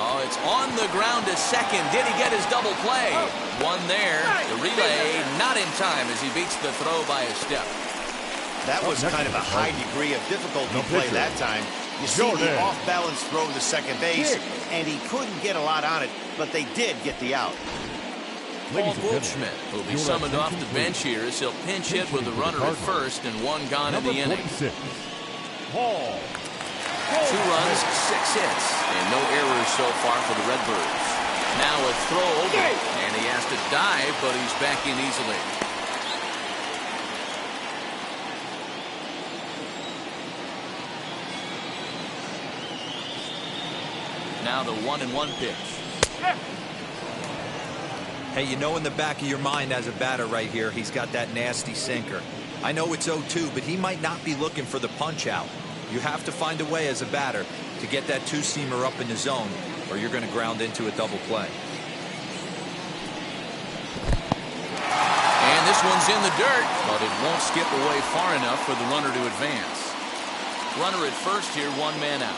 Oh, it's on the ground to second. Did he get his double play? One there. The relay not in time as he beats the throw by a step. That was kind of a high degree of difficulty play that time. You see the off-balance throw to second base, and he couldn't get a lot on it, but they did get the out. Paul Goldschmidt will be summoned off the bench here as he'll pinch hit with a runner at first and one gone in the inning. Paul 2 runs, 6 hits, and no errors so far for the Redbirds. Now a throw over, and he has to dive, but he's back in easily. Now the 1-1 pitch. Hey, you know in the back of your mind as a batter right here, he's got that nasty sinker. I know it's 0-2, but he might not be looking for the punch out. You have to find a way as a batter to get that two-seamer up in the zone, or you're going to ground into a double play. And this one's in the dirt, but it won't skip away far enough for the runner to advance. Runner at first here, 1 man out.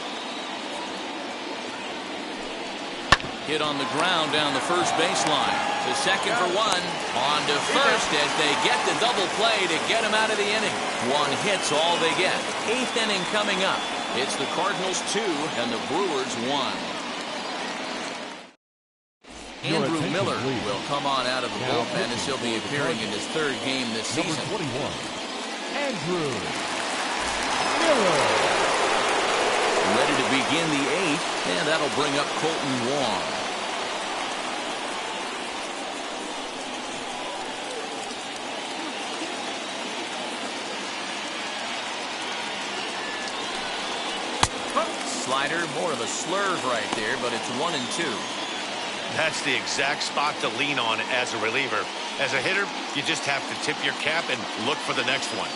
Hit on the ground down the first baseline. To second for 1. On to first as they get the double play to get him out of the inning. 1 hit's all they get. 8th inning coming up. It's the Cardinals 2 and the Brewers 1. Andrew Miller will come on out of the bullpen as he'll be appearing in his 3rd game this season. Number 21, Andrew Miller. Ready to begin the 8th, and that'll bring up Colton Wong. Slider, more of a slurve right there, but it's 1-2. That's the exact spot to lean on as a reliever. As a hitter, you just have to tip your cap and look for the next one.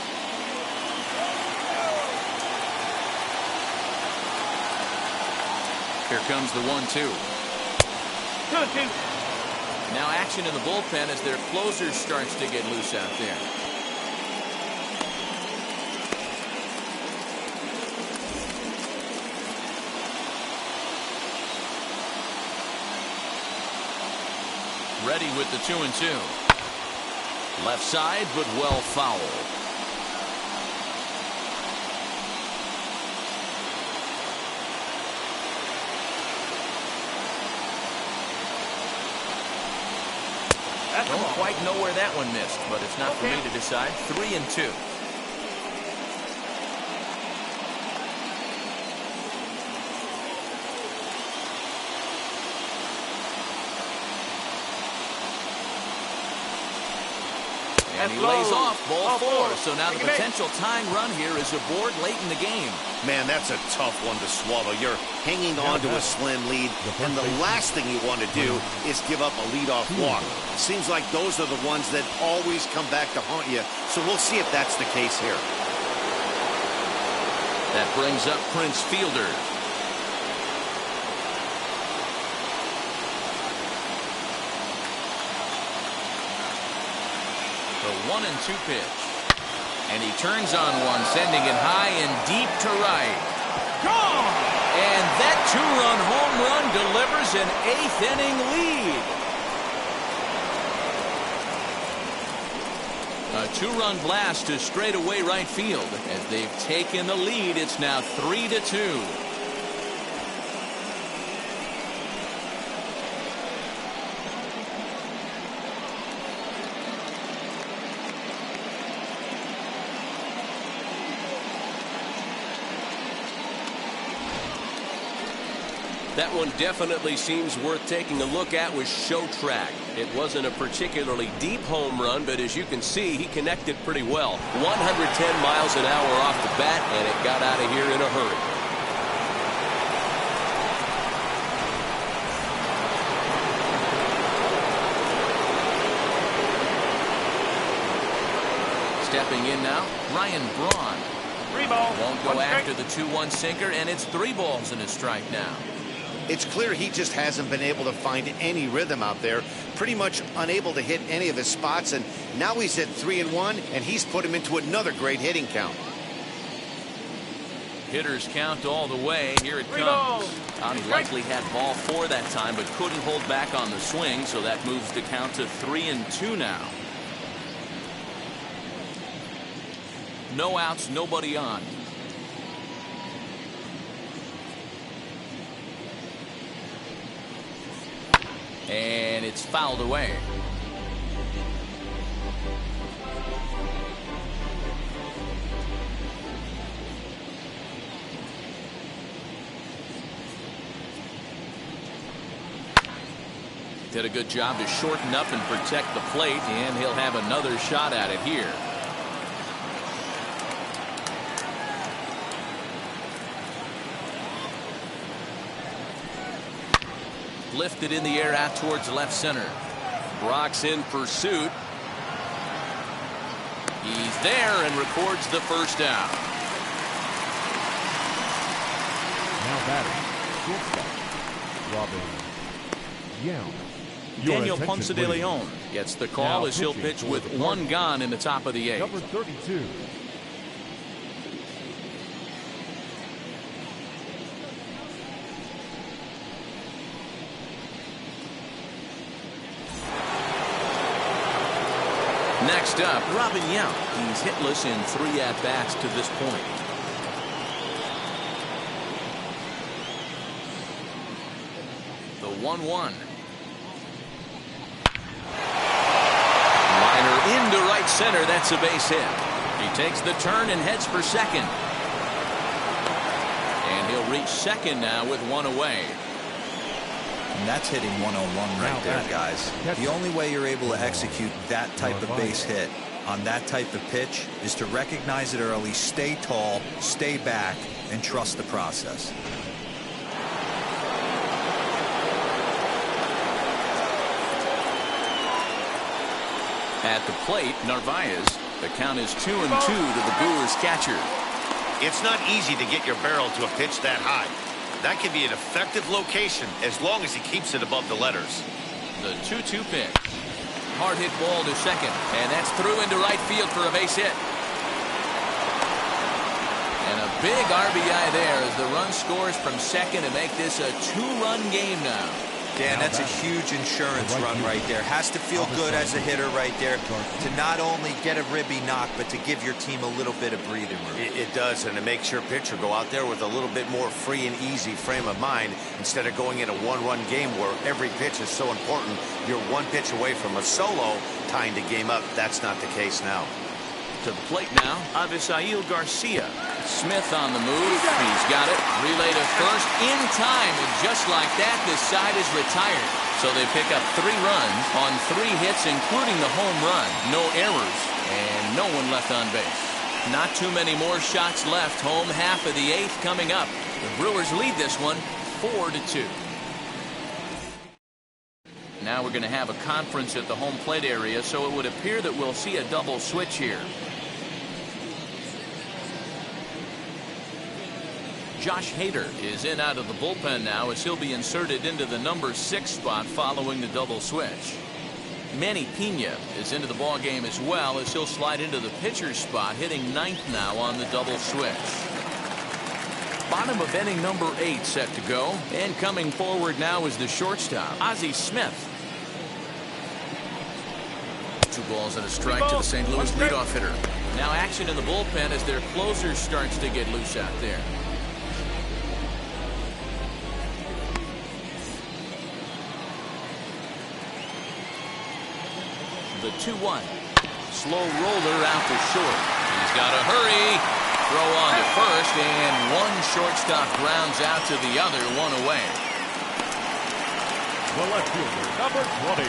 Here comes the 1-2. 2-2. Now action in the bullpen as their closer starts to get loose out there. Ready with the 2-2. Left side, but well foul. Don't quite know where that one missed, but it's not for me to decide. 3-2. And he lays off ball 4. So now the potential tying run here is aboard late in the game. Man, that's a tough one to swallow. You're hanging on to a slim lead, and the last thing you want to do is give up a leadoff walk. Seems like those are the ones that always come back to haunt you, so we'll see if that's the case here. That brings up Prince Fielder. The 1-2 pitch. And he turns on one, sending it high and deep to right. Gone! And that 2-run home run delivers an 8th inning lead. A 2-run blast to straightaway right field. As they've taken the lead, it's now 3-2. That one definitely seems worth taking a look at with Show Track. It wasn't a particularly deep home run, but as you can see, he connected pretty well. 110 miles an hour off the bat, and it got out of here in a hurry. Stepping in now, Ryan Braun. 3 balls. Won't go 1 after strike. the 2-1 sinker, and it's 3 balls and a strike now. It's clear he just hasn't been able to find any rhythm out there. Pretty much unable to hit any of his spots, and now he's at 3-1, and he's put him into another great hitting count. Hitters count all the way. Here it 3 comes. balls. He likely had ball 4 that time, but couldn't hold back on the swing, so that moves the count to 3-2 now. No outs, nobody on. And it's fouled away. did a good job to shorten up and protect the plate, and he'll have another shot at it here. Lifted in the air out towards left center. Brock's in pursuit. He's there and records the first out. Now batting, shortstop, Robin Young. Daniel Ponce de Leon gets the call Now as he'll pitching pitch for with the one Cardinals. gone in the top of the eighth. Number 32. Next up, Robin Young. He's hitless in 3 at-bats to this point. The 1-1. Liner into right center. That's a base hit. He takes the turn and heads for second. And he'll reach second now with one away. And that's hitting 101 right there, guys. The only way you're able to execute that type of base hit on that type of pitch is to recognize it early, stay tall, stay back, and trust the process. At the plate, Narvaez. The count is 2-2 to the Brewers catcher. It's not easy to get your barrel to a pitch that high. That can be an effective location as long as he keeps it above the letters. The 2-2 pitch. Hard hit ball to second, and that's through into right field for a base hit. And a big RBI there as the run scores from second to make this a 2-run game now. Dan, that's a huge insurance run right there. Has to feel good as a hitter right there to not only get a ribby knock, but to give your team a little bit of breathing room. It does, and it makes your pitcher go out there with a little bit more free and easy frame of mind instead of going in a one-run game where every pitch is so important. You're one pitch away from a solo, tying the game up. That's not the case now. To the plate now, Avisail Garcia. Smith on the move. He's got it. Relay to first in time, and just like that, this side is retired. So they pick up 3 runs on 3 hits, including the home run. No errors, and no one left on base. Not too many more shots left. Home half of the 8th coming up. The Brewers lead this one 4-2. Now we're going to have a conference at the home plate area, so it would appear that we'll see a double switch here. Josh Hader is in out of the bullpen now as he'll be inserted into the number 6 spot following the double switch. Manny Pena is into the ball game as well as he'll slide into the pitcher's spot, hitting 9th now on the double switch. Bottom of inning number 8 set to go, and coming forward now is the shortstop, Ozzie Smith. 2 balls and a strike to the St. Louis leadoff hitter. Now action in the bullpen as their closer starts to get loose out there. The 2-1. Slow roller out to short. He's got to hurry. Throw on to first, and one shortstop grounds out to the other, 1 away. The left fielder, number 20,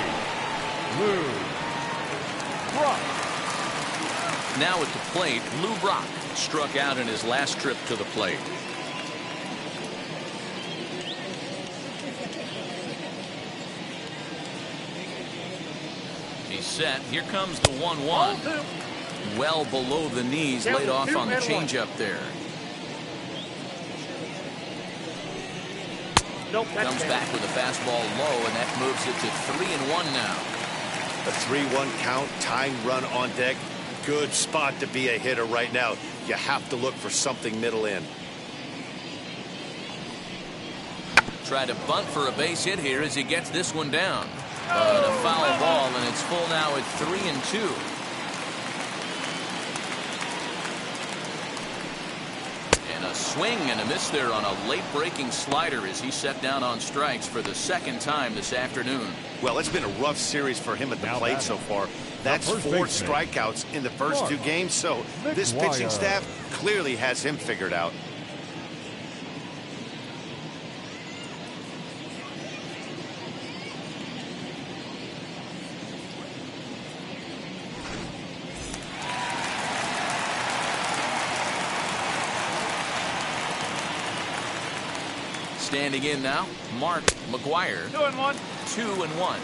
Lou Brock. Now at the plate, Lou Brock struck out in his last trip to the plate. He's set. Here comes the 1-1. Well below the knees, laid off on the changeup there. Comes back with a fastball low, and that moves it to 3-1 now. A 3-1 count, tying run on deck. Good spot to be a hitter right now. You have to look for something middle in. Try to bunt for a base hit here as he gets this one down. But a foul ball, and it's full now at 3-2. And a swing and a miss there on a late breaking slider as he set down on strikes for the 2nd time this afternoon. Well, it's been a rough series for him at the plate so far. That's 4 strikeouts in the first 2 games, so this pitching staff clearly has him figured out. Standing in now, Mark McGuire. 2-1. 2-1.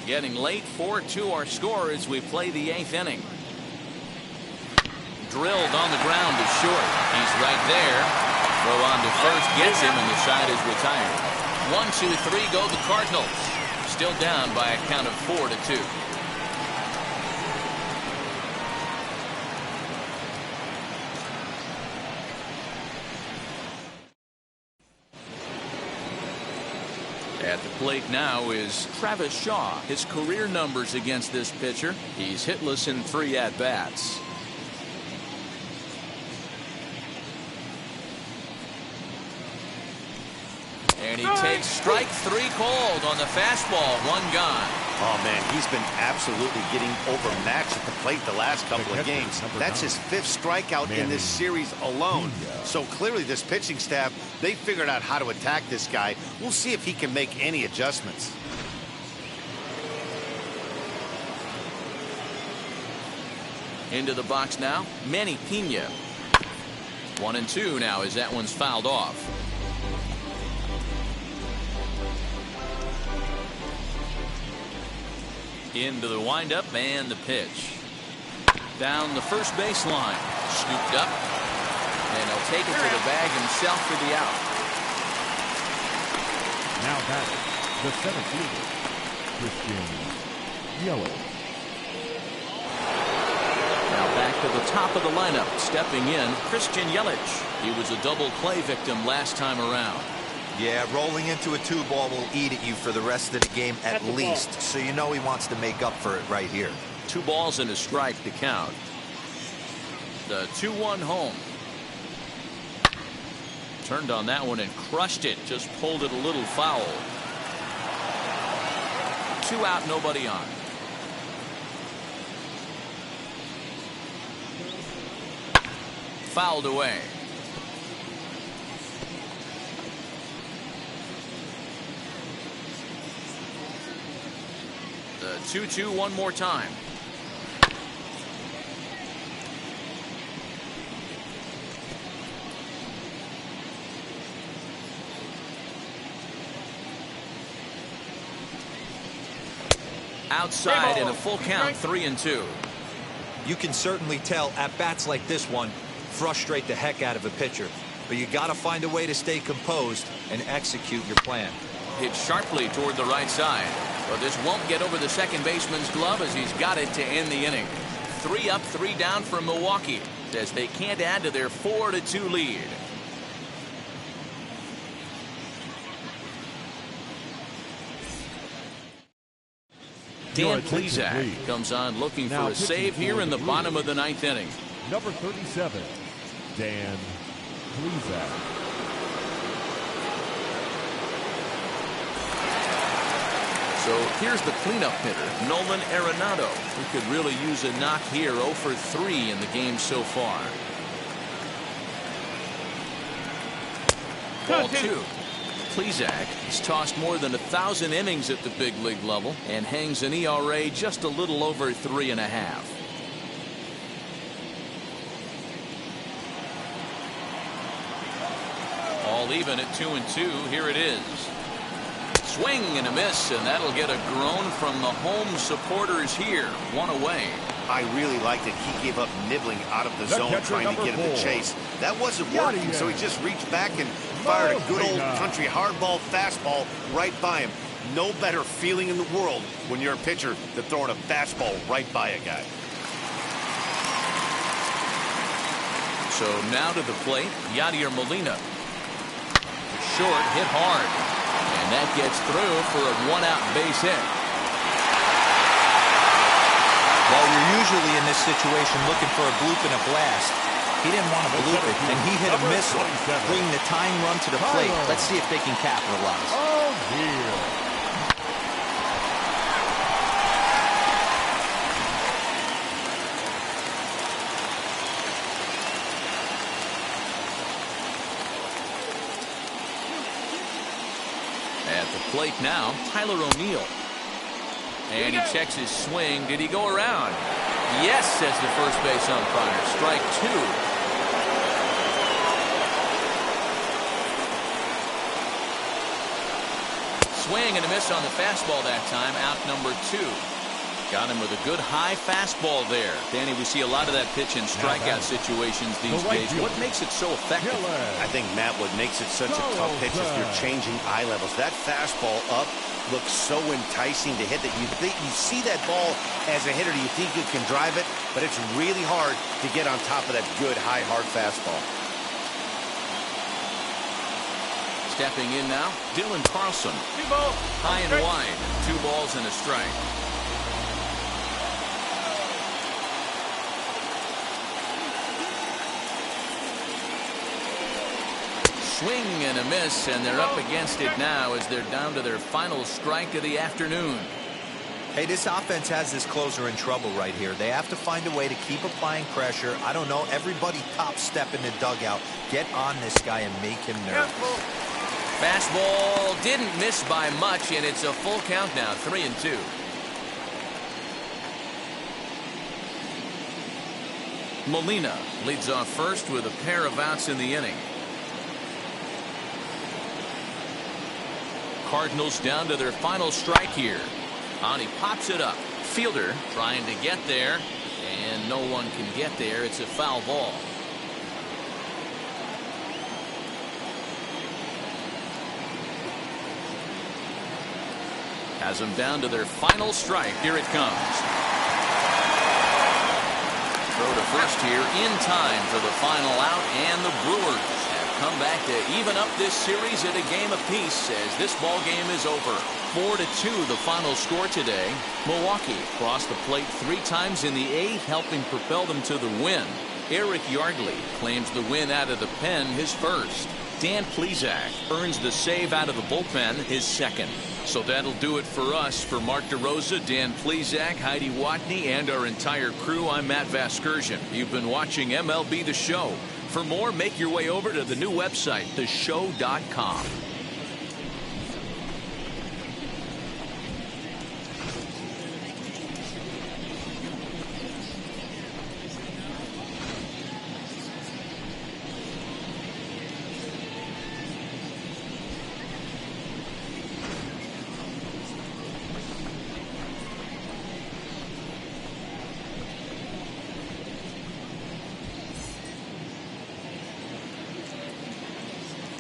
Getting late, 4-2 our score as we play the 8th inning. Drilled on the ground to short. He's right there. Throw on to first gets him, and the side is retired. 1-2-3 go the Cardinals. Still down by a count of 4-2. At the plate now is Travis Shaw. His career numbers against this pitcher. He's hitless in 3 at-bats. And he takes strike 3 called on the fastball. 1 gone. Oh, man, he's been absolutely getting overmatched at the plate the last couple of games. That's his 5th strikeout in this series alone. So clearly this pitching staff, they figured out how to attack this guy. We'll see if he can make any adjustments. Into the box now, Manny Pena. 1-2 now as that one's fouled off. Into the windup and the pitch. Down the first baseline. Scooped up. And he'll take it to the bag himself for the out. Now back, the 17th, Christian Yelich. Now back to the top of the lineup. Stepping in, Christian Yelich. He was a double play victim last time around. Yeah, rolling into a 2-ball will eat at you for the rest of the game at least. So you know he wants to make up for it right here. 2 balls and a strike to count. The 2-1 home. Turned on that one and crushed it. Just pulled it a little foul. 2 out, nobody on. Fouled away. The 2-2 one more time. Outside in a full count, 3-2. You can certainly tell at bats like this one frustrate the heck out of a pitcher, but you got to find a way to stay composed and execute your plan. Hit sharply toward the right side. But this won't get over the second baseman's glove as he's got it to end the inning. 3 up, 3 down for Milwaukee as they can't add to their 4-2 lead. Dan Plesac comes on looking for a save here in the bottom of the 9th inning. Number 37, Dan Plesac. So here's the cleanup hitter, Nolan Arenado, who could really use a knock here. 0 for 3 in the game so far. Ball 2. Plesac has tossed more than 1,000 innings at the big league level and hangs an ERA just a little over 3.5. All even at 2-2. Here it is. Swing and a miss, and that'll get a groan from the home supporters here. 1 away. I really liked it. He gave up nibbling out of the zone trying to get him to chase. That wasn't working, so he just reached back and fired a good old country hardball fastball right by him. No better feeling in the world when you're a pitcher than throwing a fastball right by a guy. So now to the plate, Yadier Molina. Short, hit hard. And that gets through for a 1-out base hit. Well, you're usually in this situation looking for a bloop and a blast. He didn't want to bloop it, and he hit a missile, bringing the tying run to the plate. Let's see if they can capitalize. Oh, dear. At the plate now, Tyler O'Neill. And he checks his swing. Did he go around? Yes, says the first base umpire. Strike two. Swing and a miss on the fastball that time. Out number two. Got him with a good high fastball there. Danny, we see a lot of that pitch in strikeout situations these days. What makes it so effective? I think, Matt, what makes it such a tough pitch is you're changing eye levels. That fastball up looks so enticing to hit that you see that ball as a hitter, you think you can drive it, but it's really hard to get on top of that good high hard fastball. Stepping in now, Dylan Carlson. High and wide. 2 balls and a strike. Swing and a miss, and they're up against it now as they're down to their final strike of the afternoon. Hey, this offense has this closer in trouble right here. They have to find a way to keep applying pressure. I don't know, everybody top step in the dugout. Get on this guy and make him nervous. Fastball didn't miss by much, and it's a full count now, 3-2. Molina leads off first with a pair of outs in the inning. Cardinals down to their final strike here. On he pops it up. Fielder trying to get there, and no one can get there. It's a foul ball. Has them down to their final strike. Here it comes. Throw to first here in time for the final out, and the Brewers have come back to even up this series at a game apiece as this ball game is over. 4-2 the final score today. Milwaukee crossed the plate 3 times in the 8th, helping propel them to the win. Eric Yardley claims the win out of the pen, his first. Dan Plesac earns the save out of the bullpen, his second. So that'll do it for us. For Mark DeRosa, Dan Plesac, Heidi Watney, and our entire crew, I'm Matt Vasgersian. You've been watching MLB The Show. For more, make your way over to the new website, theshow.com.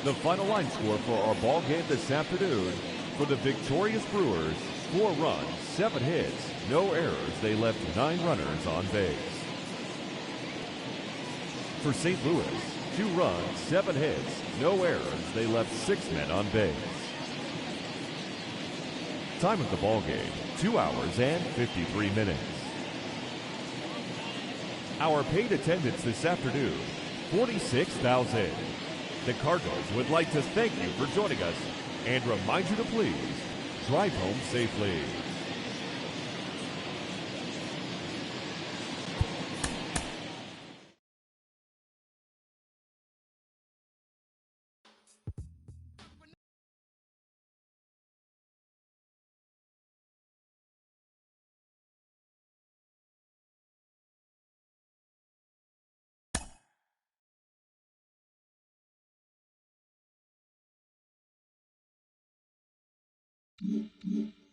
The final line score for our ball game this afternoon: for the victorious Brewers, 4 runs, 7 hits, no errors. They left 9 runners on base. For St. Louis, 2 runs, 7 hits, no errors. They left 6 men on base. Time of the ball game: 2 hours and 53 minutes. Our paid attendance this afternoon: 46,000. The Cardinals would like to thank you for joining us and remind you to please drive home safely. Mm-hmm.